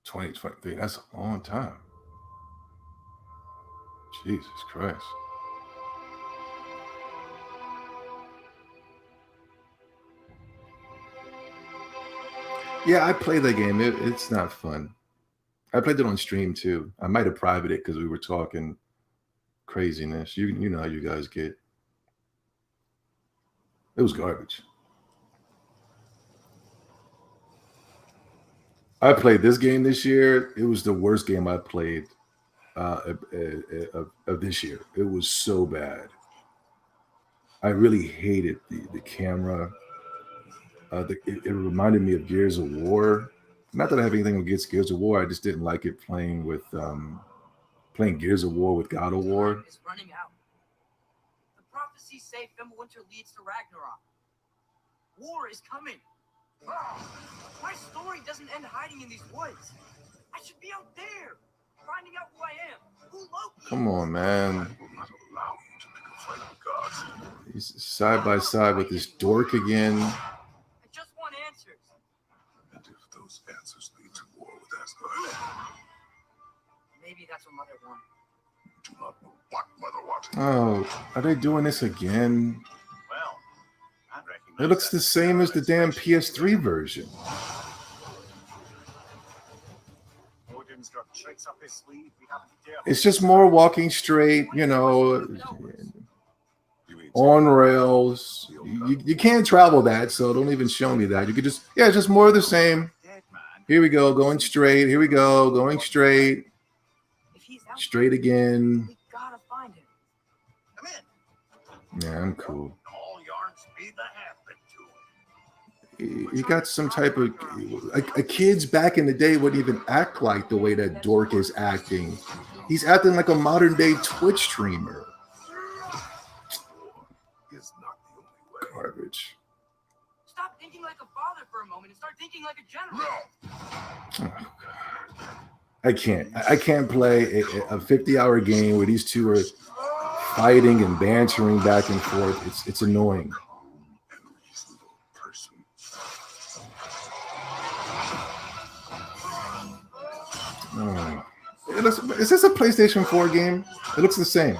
$2023. That's a long time. Jesus Christ. Yeah, I played that game. It's not fun. I played it on stream too. I might have privated it because we were talking craziness. You know how you guys get. It was garbage. I played this game this year. It was the worst game I played of this year. It was so bad. I really hated the camera. It reminded me of Gears of War. Not that I have anything against Gears of War. I just didn't like it playing Gears of War with God of War. Is running out. The prophecies say Fimbulwinter leads to Ragnarok. War is coming. My story doesn't end hiding in these woods. I should be out there, finding out who I am, who Loki. Come on, man. He's side by side with this dork again. I just want answers. And if those answers lead to war with Asgard, Maybe that's what Mother wanted. do not know what Mother wanted. Oh, are they doing this again? Well, I recognize It looks that the same as the damn PS3 version. Odin's got tricks up his sleeve. We have to be careful. It's just more walking straight, you know, on rails. You can't travel that, so don't even show me that. You could just, yeah, it's just more of the same. Here we go, going straight. Here we go, going straight. Straight again. We gotta find him. Come in. Yeah, I'm cool. All yarns be the happen to him. You got some type of kids back in the day wouldn't even act like the way that dork is acting. He's acting like a modern day Twitch streamer. Is not the only way. Garbage. Stop thinking like a father for a moment and start thinking like a general. No. Oh, God. I can't play a 50-hour game where these two are fighting and bantering back and forth. It's annoying. Calm and reasonable person. Oh. Is this a PlayStation 4 game? It looks the same.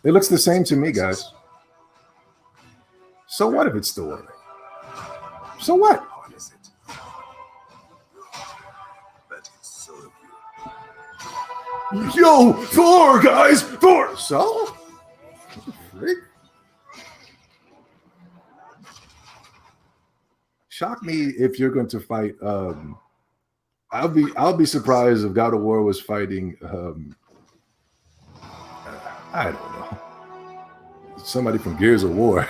It looks the same to me, guys. So what if it's the way? So what? What is it? That it serve you. Yo, Thor, guys! Thor! So? What the frick? Shock me if you're going to fight. I'll be surprised if God of War was fighting. I don't know. Somebody from Gears of War.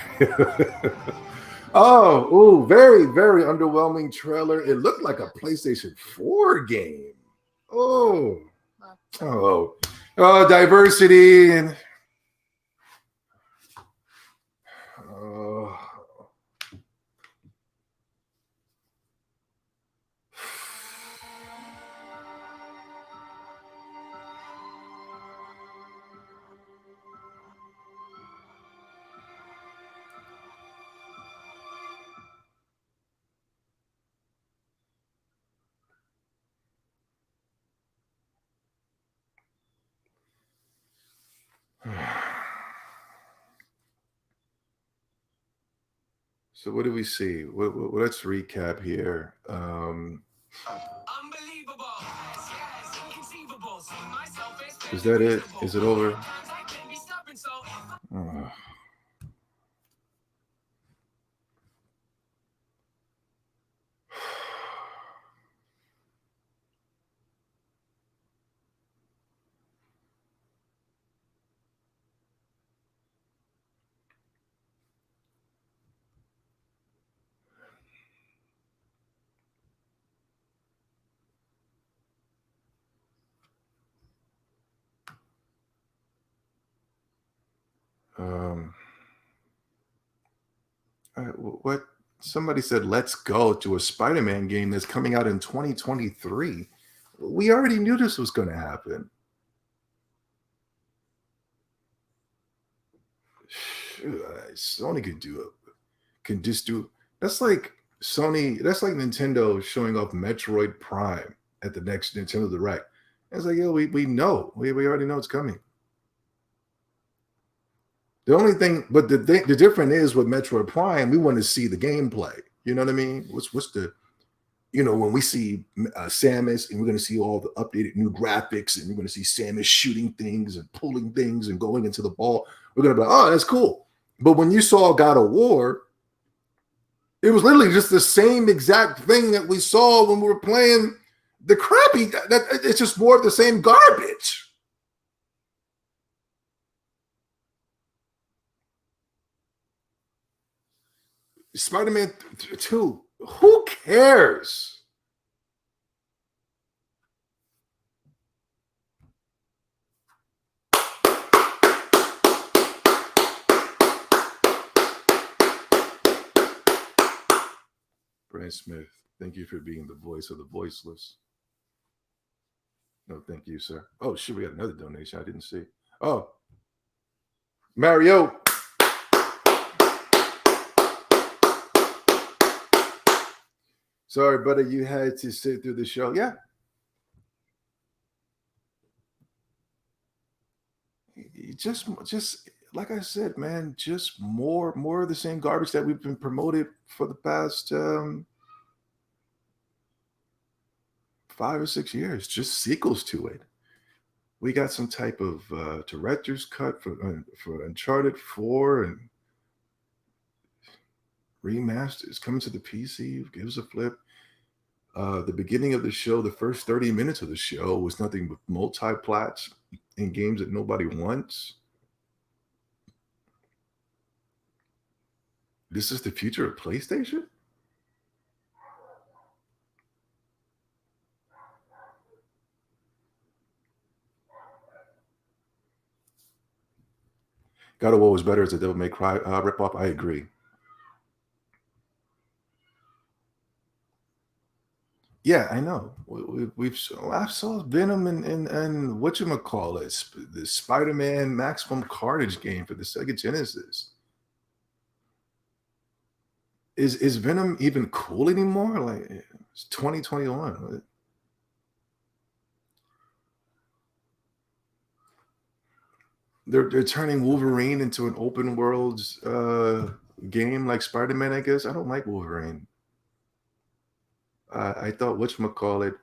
Oh, very, very underwhelming trailer. It looked like a PlayStation 4 game. Oh, diversity and so what do we see? Let's recap here. Unbelievable. Yes, inconceivable. See myself as Is that it? Is it over? I can't be stubborn, so What somebody said, let's go to a Spider-Man game that's coming out in 2023. We already knew this was going to happen. Sony can just do. That's like Sony. That's like Nintendo showing off Metroid Prime at the next Nintendo Direct. It's like, we know. We already know it's coming. The only thing, but the difference is with Metroid Prime, we want to see the gameplay. You know what I mean? What's the, when we see Samus and we're going to see all the updated new graphics and we're going to see Samus shooting things and pulling things and going into the ball, we're going to be like, oh, that's cool. But when you saw God of War, it was literally just the same exact thing that we saw when we were playing the crappy. It's just more of the same garbage. Spider-Man 2, who cares? Brad Smith, thank you for being the voice of the voiceless. No, thank you, sir. Oh, shit, we got another donation I didn't see. Oh, Mario. Sorry, brother, you had to sit through the show. Yeah. Just like I said, man, just more of the same garbage that we've been promoted for the past 5 or 6 years. Just sequels to it. We got some type of director's cut for Uncharted 4 and remasters coming to the PC. Gives a flip. The beginning of the show, the first 30 minutes of the show was nothing but multi-plats in games that nobody wants. This is the future of PlayStation? God of War was better as a Devil May Cry ripoff. I agree. Yeah, I know. I saw Venom and whatchamacallit, the Spider-Man Maximum Carnage game for the Sega Genesis. Is Venom even cool anymore? Like, it's 2021. They're turning Wolverine into an open world game like Spider-Man, I guess. I don't like Wolverine. I thought whatchamacallit,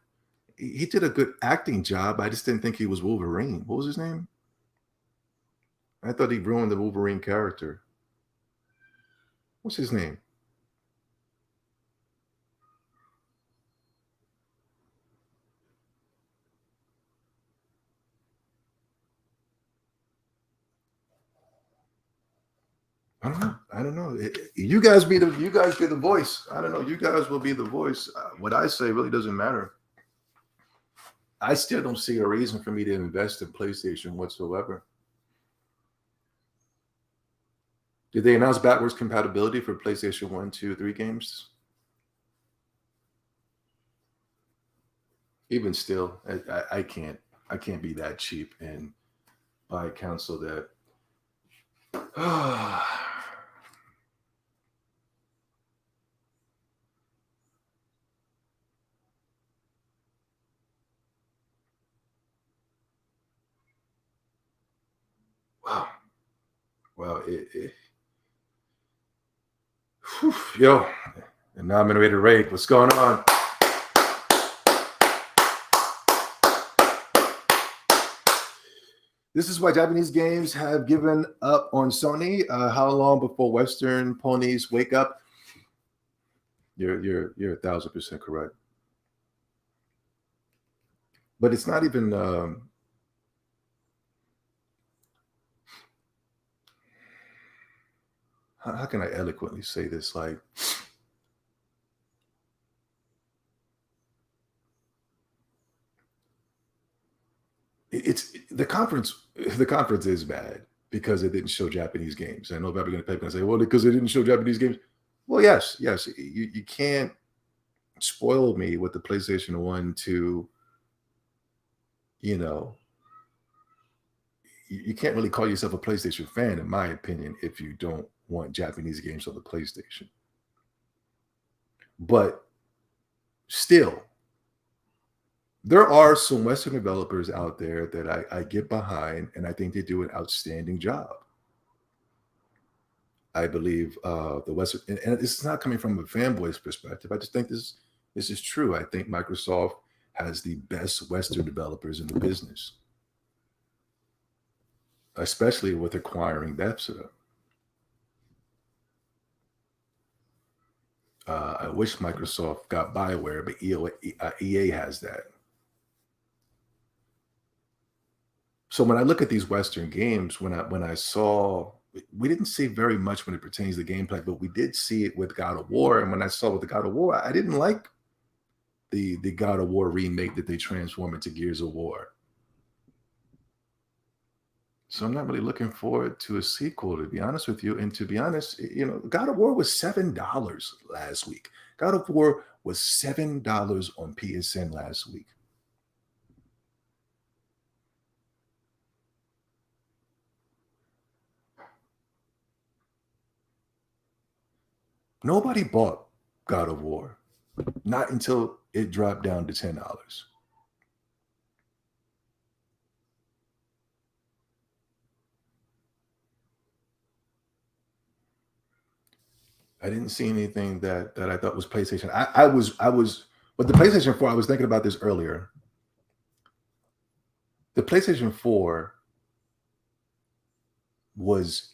he did a good acting job. I just didn't think he was Wolverine. What was his name? I thought he ruined the Wolverine character. What's his name? I don't know. You guys be the voice. I don't know. You guys will be the voice. What I say really doesn't matter. I still don't see a reason for me to invest in PlayStation whatsoever. Did they announce backwards compatibility for PlayStation 1, 2, 3 games? Even still, I can't be that cheap and buy a console that wow. Well, yo, and now I'm ready to rate. What's going on? This is why Japanese games have given up on Sony. How long before Western ponies wake up? You're 1,000% correct. But it's not even. How can I eloquently say this? Like, it's the conference. The conference is bad because it didn't show Japanese games. I know people are going to pick and say, "Well, because it didn't show Japanese games." Well, yes. You can't spoil me with the PlayStation 1, 2. You know, you can't really call yourself a PlayStation fan, in my opinion, if you don't want Japanese games on the PlayStation. But still, there are some Western developers out there that I get behind, and I think they do an outstanding job. I believe the Western, and it's not coming from a fanboy's perspective. I just think this is true. I think Microsoft has the best Western developers in the business, especially with acquiring Bethesda. I wish Microsoft got BioWare, but EA has that. So when I look at these Western games, when I saw, we didn't see very much when it pertains to gameplay, but we did see it with God of War. And when I saw with the God of War, I didn't like the God of War remake that they transformed into Gears of War. So I'm not really looking forward to a sequel, to be honest with you. And to be honest, God of War was $7 last week. God of War was $7 on PSN last week. Nobody bought God of War, not until it dropped down to $10. I didn't see anything that I thought was PlayStation. I was, but the PlayStation 4, I was thinking about this earlier. The PlayStation 4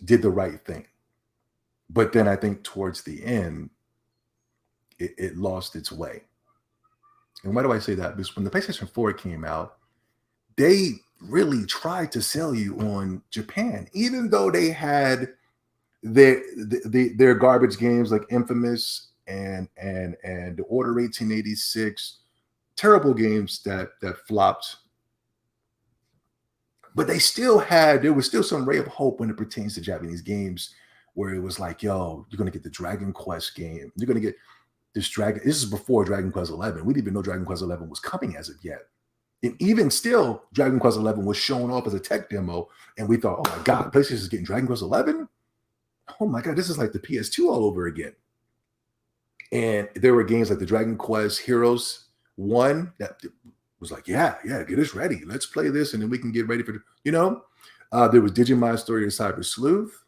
did the right thing. But then I think towards the end, it lost its way. And why do I say that? Because when the PlayStation 4 came out, they really tried to sell you on Japan, even though they had their garbage games like Infamous and the Order 1886, terrible games that flopped. But there was still some ray of hope when it pertains to Japanese games, where it was like, yo, you're gonna get the Dragon Quest game. You're gonna get this Dragon. This is before Dragon Quest 11. We didn't even know Dragon Quest 11 was coming as of yet. And even still, Dragon Quest 11 was shown off as a tech demo, and we thought, oh my God, PlayStation is getting Dragon Quest 11? Oh my God, this is like the PS2 all over again. And there were games like the Dragon Quest Heroes 1 that was like, yeah, get us ready. Let's play this, and then we can get ready for, there was Digimon Story of Cyber Sleuth.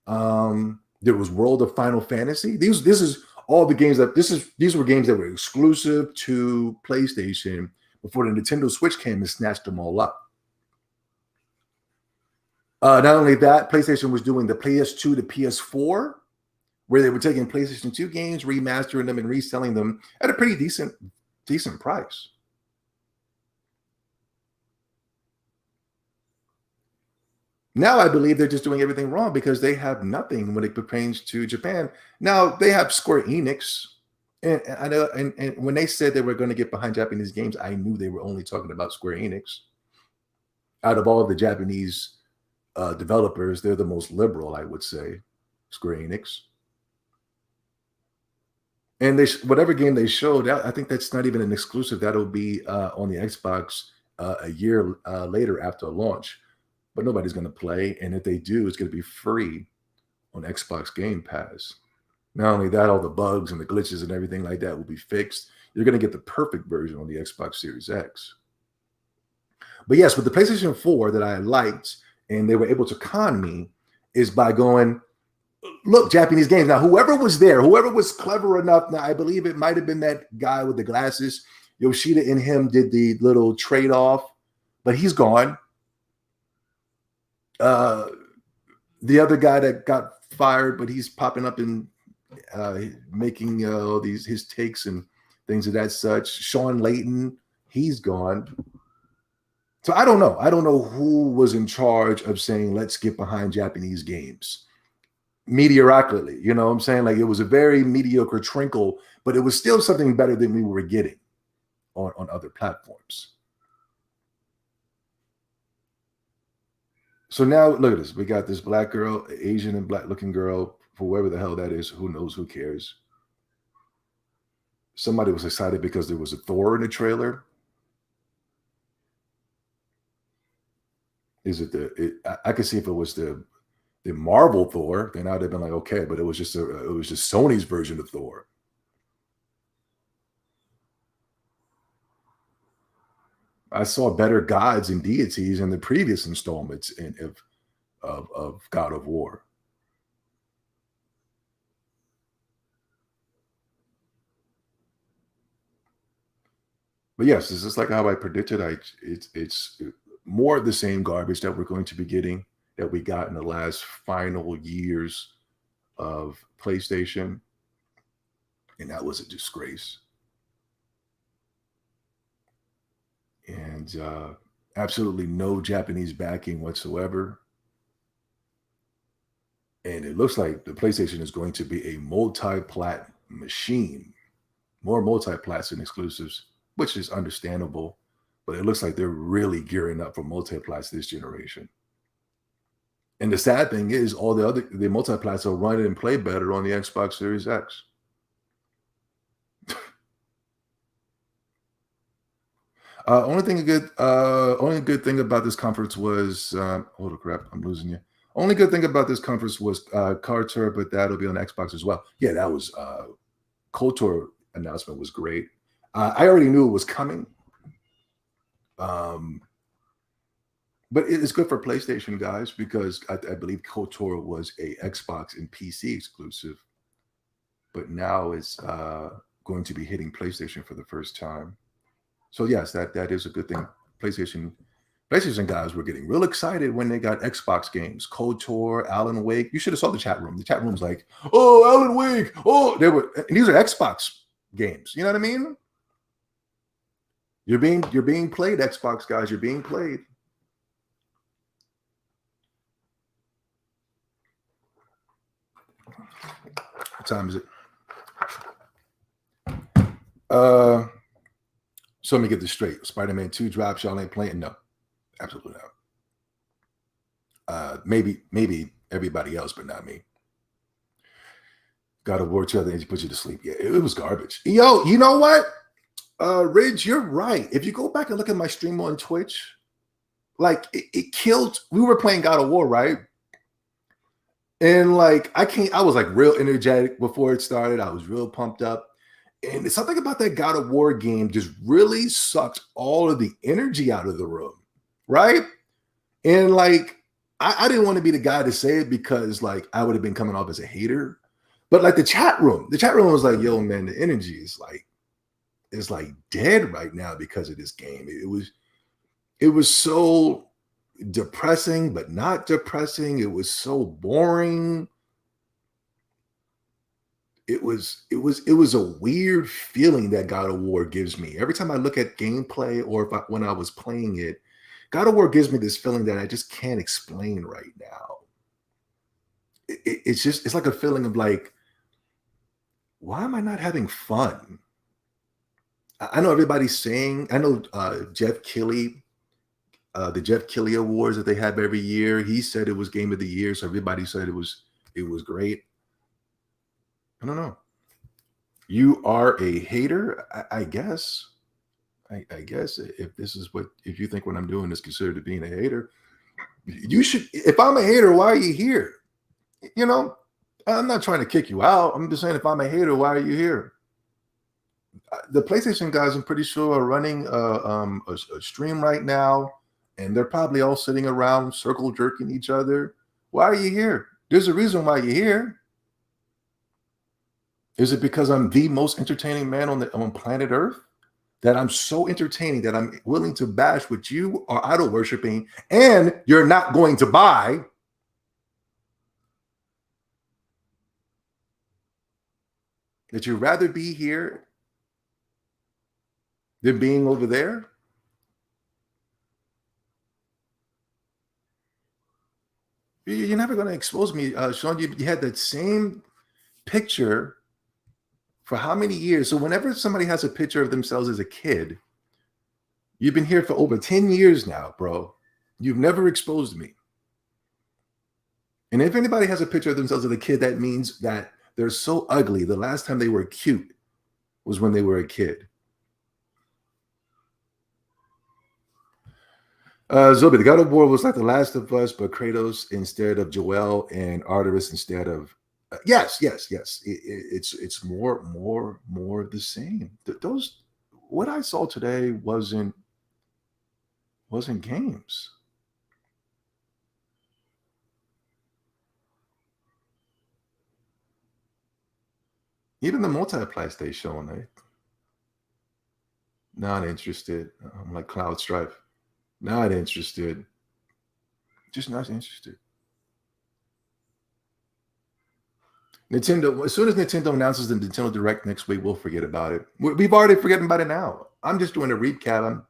There was World of Final Fantasy. This is all the games these were games that were exclusive to PlayStation before the Nintendo Switch came and snatched them all up. Not only that, PlayStation was doing the PS2 to PS4, where they were taking PlayStation 2 games, remastering them, and reselling them at a pretty decent price. Now I believe they're just doing everything wrong because they have nothing when it pertains to Japan. Now they have Square Enix, and I know, and when they said they were going to get behind Japanese games, I knew they were only talking about Square Enix. Out of all the Japanese developers, they're the most liberal, I would say, Square Enix. And whatever game they showed, I think that's not even an exclusive. That'll be on the Xbox a year later after launch. But nobody's going to play. And if they do, it's going to be free on Xbox Game Pass. Not only that, all the bugs and the glitches and everything like that will be fixed. You're going to get the perfect version on the Xbox Series X. But yes, with the PlayStation 4 that I liked and they were able to con me is by going, look, Japanese games. Now, whoever was there, whoever was clever enough, now I believe it might have been that guy with the glasses. Yoshida and him did the little trade-off, but he's gone. The other guy that got fired, but he's popping up and making his takes and things of that such. Sean Layton, he's gone. So I don't know. I don't know who was in charge of saying, let's get behind Japanese games. Mediocrity, you know what I'm saying? Like, it was a very mediocre trinkle, but it was still something better than we were getting on other platforms. So now look at this. We got this black girl, Asian and black looking girl, for whoever the hell that is. Who knows? Who cares? Somebody was excited because there was a Thor in the trailer. Is it I could see if it was the Marvel Thor, then I'd have been like, okay, but it was just Sony's version of Thor. I saw better gods and deities in the previous installments of God of War. But yes, this is like how I predicted. It's more of the same garbage that we're going to be getting, that we got in the last final years of PlayStation. And that was a disgrace. And absolutely no Japanese backing whatsoever. And it looks like the PlayStation is going to be a multi-plat machine. More multi-plats and exclusives, which is understandable. But it looks like they're really gearing up for multi-plats this generation. And the sad thing is, all the multi-plats will run and play better on the Xbox Series X. Only good thing about this conference was holy crap, I'm losing you. Only good thing about this conference was KOTOR, but that'll be on Xbox as well. Yeah, that was KOTOR announcement was great. I already knew it was coming. But it's good for PlayStation guys because I believe KOTOR was a Xbox and PC exclusive, but now it's going to be hitting PlayStation for the first time. So yes, that is a good thing. PlayStation guys were getting real excited when they got Xbox games. KOTOR, Alan Wake. You should have saw the chat room. The chat room's like, oh, Alan Wake. Oh, and these are Xbox games. You know what I mean? You're being played, Xbox guys. You're being played. What time is it? So let me get this straight. Spider-Man 2 drops. Y'all ain't playing? No, absolutely not. Maybe everybody else, but not me. God of War 2, I think put you to sleep. Yeah, it was garbage. Yo, you know what? Ridge, you're right. If you go back and look at my stream on Twitch, like it killed. We were playing God of War, right? And like I was like real energetic before it started. I was real pumped up. And it's something about that God of War game just really sucked all of the energy out of the room, right? And like, I didn't want to be the guy to say it because like I would have been coming off as a hater. But like the chat room was like, yo, man, the energy is like dead right now because of this game. It was so depressing, but not depressing. It was so boring. It was a weird feeling that God of War gives me. Every time I look at gameplay or when I was playing it, God of War gives me this feeling that I just can't explain right now. It's like a feeling of like, why am I not having fun? I know everybody's saying, I know Jeff Keighley, the Jeff Keighley Awards that they have every year. He said it was Game of the Year, so everybody said it was great. I don't know. You are a hater, I guess. I guess if you think what I'm doing is considered to being a hater, you should. If I'm a hater, why are you here? You know, I'm not trying to kick you out. I'm just saying, if I'm a hater, why are you here? The PlayStation guys, I'm pretty sure, are running a stream right now, and they're probably all sitting around circle jerking each other. Why are you here? There's a reason why you're here. Is it because I'm the most entertaining man on planet Earth? That I'm so entertaining that I'm willing to bash what you are idol worshiping and you're not going to buy? That you'd rather be here than being over there? You're never going to expose me, Sean. You had that same picture for how many years? So whenever somebody has a picture of themselves as a kid, you've been here for over 10 years now, bro. You've never exposed me. And if anybody has a picture of themselves as a kid, that means that they're so ugly. The last time they were cute was when they were a kid. Zobi, the God of War was like The Last of Us, but Kratos instead of Joel and Artemis instead of yes. It's more the same. Those what I saw today wasn't games. Even the multiplatform they showing, not interested. I'm like Cloud Strife. Not interested. Just not interested. Nintendo, as soon as Nintendo announces the Nintendo Direct next week, we'll forget about it. We've already forgotten about it now. I'm just doing a recap. I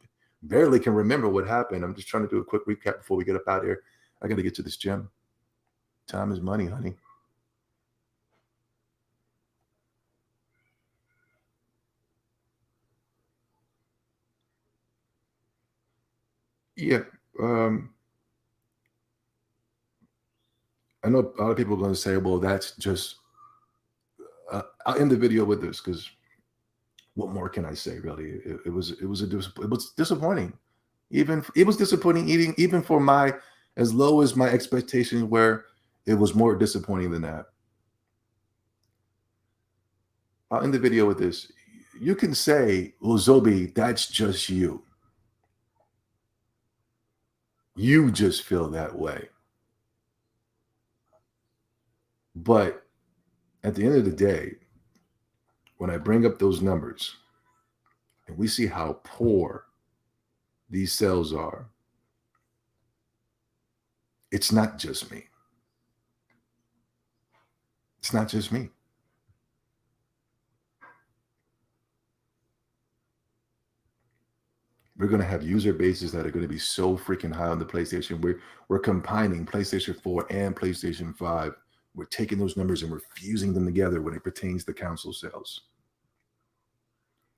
barely can remember what happened. I'm just trying to do a quick recap before we get up out of here. I got to get to this gym. Time is money, honey. Yeah. I know a lot of people are going to say, well, that's just I'll end the video with this because what more can I say? Really, it was disappointing. It was disappointing even for my, as low as my expectations were. It was more disappointing than that. I'll end the video with this. You can say, well, Zobi, that's just you. You just feel that way. But at the end of the day, when I bring up those numbers and we see how poor these sales are, it's not just me. It's not just me. We're going to have user bases that are going to be so freaking high on the PlayStation. We're combining PlayStation 4 and PlayStation 5. We're taking those numbers and we're fusing them together when it pertains to console sales.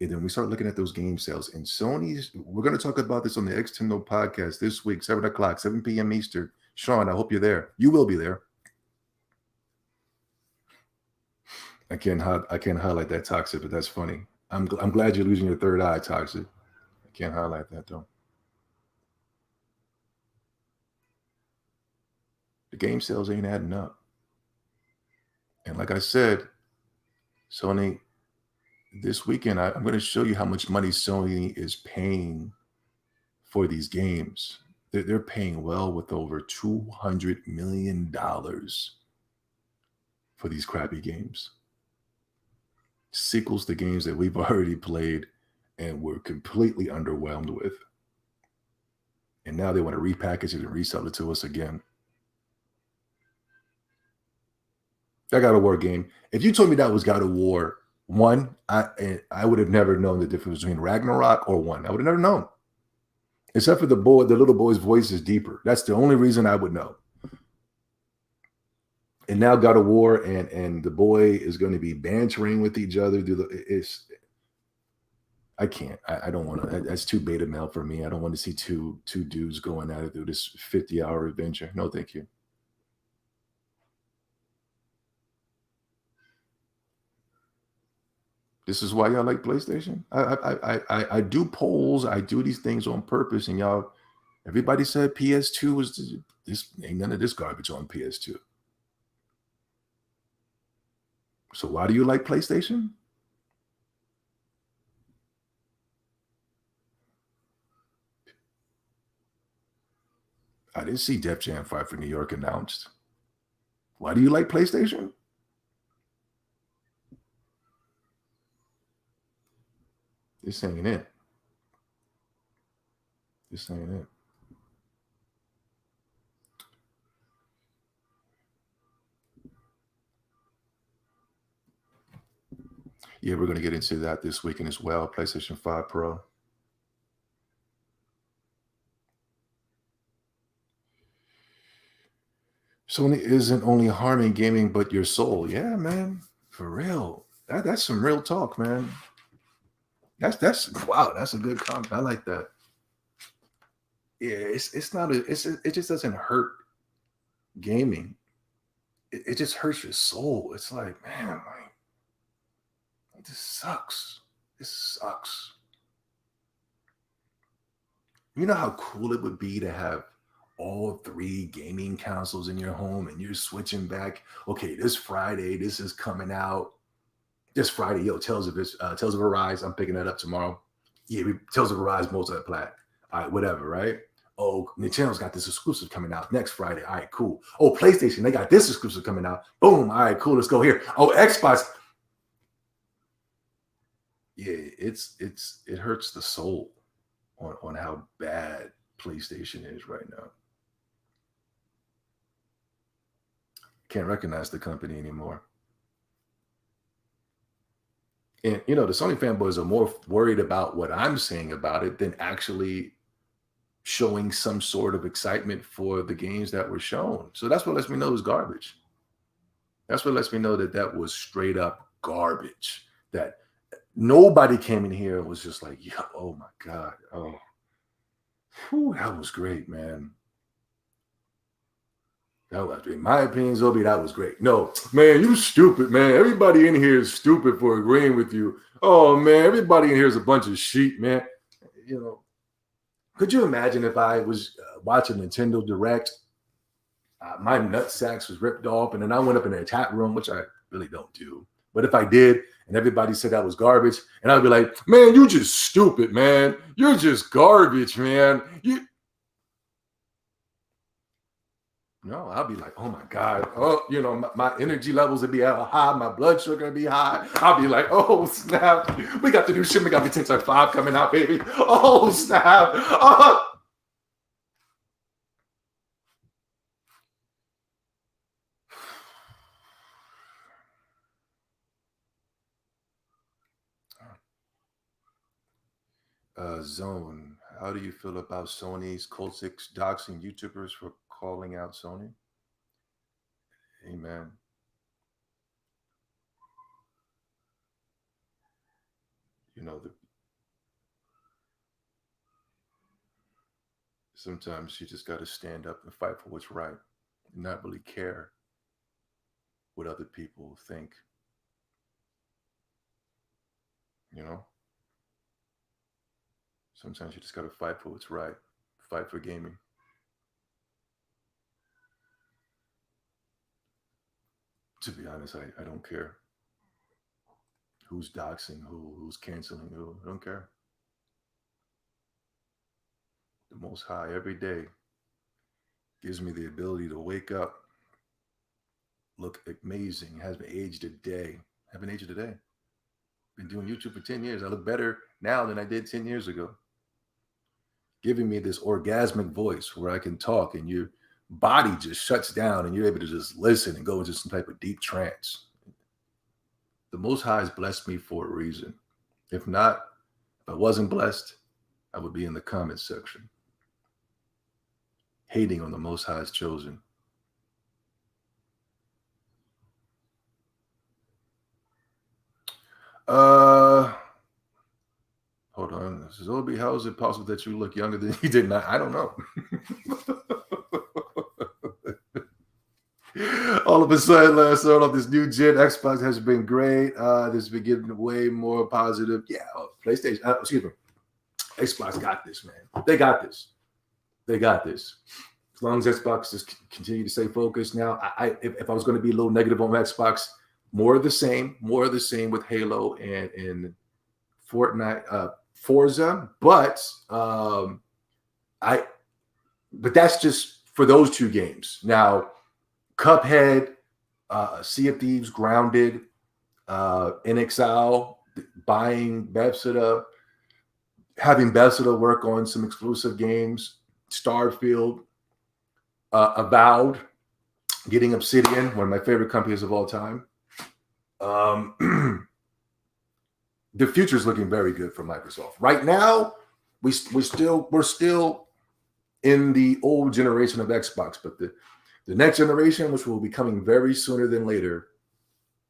And then we start looking at those game sales. And Sony's, we're going to talk about this on the Xtendo podcast this week, 7 o'clock, 7 p.m. Eastern. Sean, I hope you're there. You will be there. I can't highlight that, Toxic, but that's funny. I'm glad you're losing your third eye, Toxic. I can't highlight that, though. The game sales ain't adding up. And like I said, Sony, this weekend, I'm going to show you how much money Sony is paying for these games. They're paying well with over $200 million for these crappy games. Sequels to games that we've already played and we're completely underwhelmed with. And now they want to repackage it and resell it to us again. That God of War game. If you told me that was God of War 1, I would have never known the difference between Ragnarok or 1. I would have never known. Except for the little boy's voice is deeper. That's the only reason I would know. And now God of War and the boy is going to be bantering with each other. I can't. I don't want to. That's too beta male for me. I don't want to see two dudes going at it through this 50-hour adventure. No, thank you. This is why y'all like PlayStation. I do polls. I do these things on purpose, and y'all, everybody said PS2 was this. Ain't none of this garbage on PS2. So why do you like PlayStation? I didn't see Def Jam 5 for New York announced. Why do you like PlayStation? This ain't it. This ain't it. Yeah, we're going to get into that this weekend as well. PlayStation 5 Pro. Sony isn't only harming gaming, but your soul. Yeah, man. For real. That's some real talk, man. That's wow. That's a good comment. I like that. Yeah, it just doesn't hurt gaming. It just hurts your soul. It's like, man, this sucks. This sucks. You know how cool it would be to have all 3 gaming consoles in your home and you're switching back. Okay, this Friday, this is coming out. This Friday, Tales of Arise. I'm picking that up tomorrow. Yeah, Tales of Arise multiplat. All right, whatever, right? Oh, Nintendo's got this exclusive coming out next Friday. All right, cool. Oh, PlayStation, they got this exclusive coming out. Boom. All right, cool. Let's go here. Oh, Xbox. Yeah, it hurts the soul on how bad PlayStation is right now. Can't recognize the company anymore. And, the Sony fanboys are more worried about what I'm saying about it than actually showing some sort of excitement for the games that were shown. So that's what lets me know it was garbage. That's what lets me know that was straight up garbage. That nobody came in here and was just like, yeah, oh my God. Oh, whew, that was great, man. That was, in my opinion, Zobi, that was great. No, man, you stupid, man. Everybody in here is stupid for agreeing with you. Oh, man, everybody in here is a bunch of sheep, man. Could you imagine if I was watching Nintendo Direct, my nut sacks was ripped off, and then I went up in their chat room, which I really don't do. But if I did, and everybody said that was garbage, and I'd be like, man, you just stupid, man. You're just garbage, man. No, I'll be like, oh my God. Oh, my energy levels would be high. My blood sugar would be high. I'll be like, oh, snap. We got the new Shin Megami Tensei 5 coming out, baby. Oh, snap. Oh. Zone, how do you feel about Sony's cultic doxing YouTubers for calling out Sony? Amen. Sometimes you just got to stand up and fight for what's right and not really care what other people think. Sometimes you just got to fight for what's right. Fight for gaming. To be honest, I don't care who's doxing who's canceling who. I don't care. The Most High every day gives me the ability to wake up, look amazing, has been aged a day. Haven't aged a day. Been doing YouTube for 10 years. I look better now than I did 10 years ago. Giving me this orgasmic voice where I can talk and your body just shuts down and you're able to just listen and go into some type of deep trance. The Most High has blessed me for a reason. If not, if I wasn't blessed, I would be in the comments section. hating on the Most High's chosen. Hold on. This is Obi. How is it possible that you look younger than you did? I don't know. All of a sudden, let's start off this new gen. Xbox has been great. This has been getting way more positive. Yeah, PlayStation. Excuse me. Xbox got this, man. They got this. They got this. As long as Xbox just continue to stay focused. Now, if I was going to be a little negative on Xbox, more of the same with Halo and Fortnite, Forza. But that's just for those two games. Now, Cuphead, Sea of Thieves, Grounded, NXL, buying Bethesda, having Bethesda work on some exclusive games, Starfield, Avowed, getting Obsidian, one of my favorite companies of all time. The future is looking very good for Microsoft. Right now, we're still in the old generation of Xbox, but the next generation, which will be coming very sooner than later,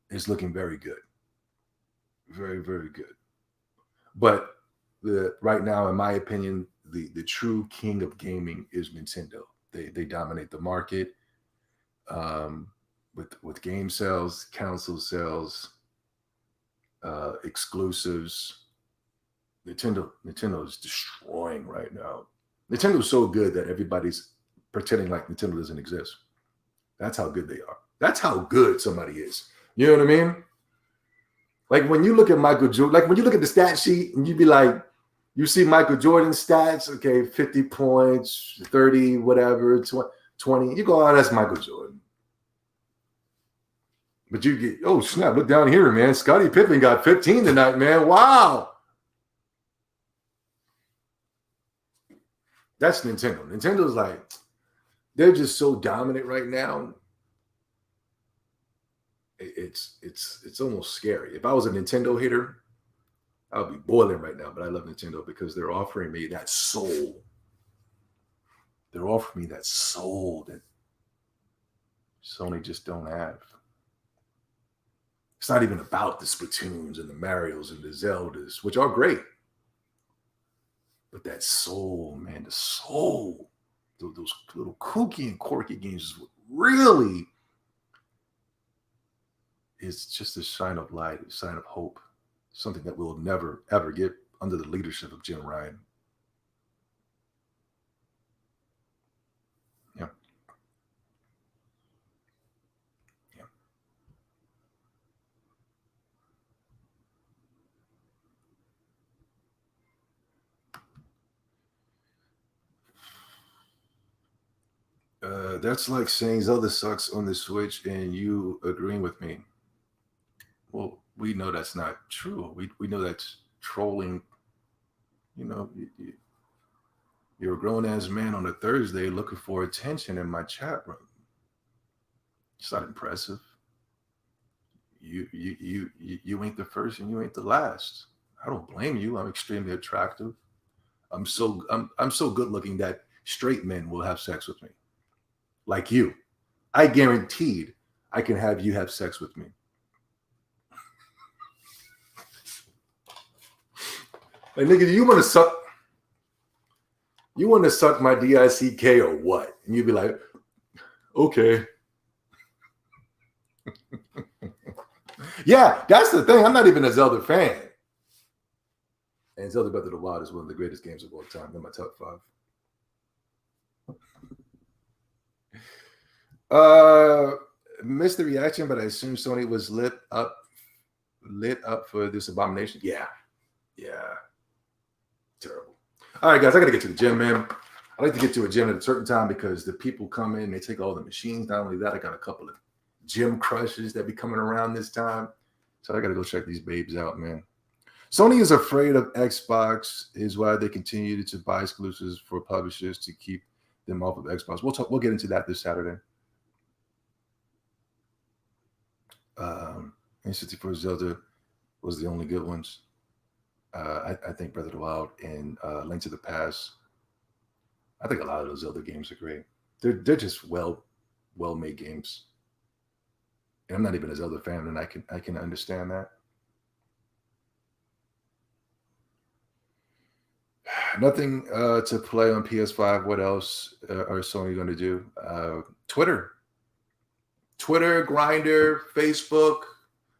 is looking very good. Very, very good. But right now, in my opinion, the true king of gaming is Nintendo. They dominate the market with game sales, console sales, exclusives. Nintendo is destroying right now. Nintendo's so good that everybody's pretending like Nintendo doesn't exist. That's how good they are. That's how good somebody is. You know what I mean? Like when you look at Michael Jordan, like when you look at the stat sheet and you be like, you see Michael Jordan's stats, okay, 50 points, 30, whatever, 20. You go, oh, that's Michael Jordan. But you get, oh, snap, look down here, man. Scottie Pippen got 15 tonight, man. Wow. That's Nintendo. Nintendo's like, they're just so dominant right now. It's almost scary. If I was a Nintendo hater, I would be boiling right now. But I love Nintendo because they're offering me that soul. They're offering me that soul that Sony just don't have. It's not even about the Splatoons and the Marios and the Zeldas, which are great. But that soul, man, the soul, those little kooky and quirky games is what really is just a sign of light, a sign of hope, something that we'll never, ever get under the leadership of Jim Ryan. Yeah. That's like saying Zelda sucks on the Switch and you agreeing with me. Well, we know that's not true. We know that's trolling. You know, you're a grown-ass man on a Thursday looking for attention in my chat room. It's not impressive. You ain't the first and you ain't the last. I don't blame you. I'm extremely attractive. I'm so good looking that straight men will have sex with me. Like you. I guaranteed I can have you have sex with me. Like, nigga, you want to suck my DICK or what? And you'd be like, okay. Yeah, that's the thing. I'm not even a Zelda fan. And Zelda Breath of the Wild is one of the greatest games of all time. In my top 5. Missed the reaction, but I assume Sony was lit up for this abomination. Yeah. Terrible. All right, guys, I gotta get to the gym, man. I like to get to a gym at a certain time because the people come in, they take all the machines. Not only that, I got a couple of gym crushes that be coming around this time. So I gotta go check these babes out, man. Sony is afraid of Xbox, is why they continue to buy exclusives for publishers to keep them off of Xbox. We'll get into that this Saturday. N64 Zelda was the only good ones. I think Breath of the Wild and Link to the Past. I think a lot of those Zelda games are great. they're just well-made games. And I'm not even a Zelda fan, and I can understand that. Nothing to play on PS5. What else are Sony going to do? Twitter, Grindr, Facebook.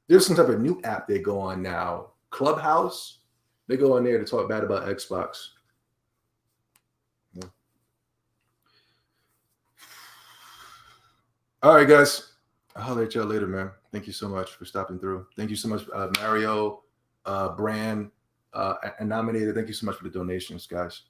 There's some type of new app they go on now. Clubhouse. They go on there to talk bad about Xbox. Yeah. All right, guys. I'll holler at y'all later, man. Thank you so much for stopping through. Thank you so much, Mario, Brand, and Nominated. Thank you so much for the donations, guys.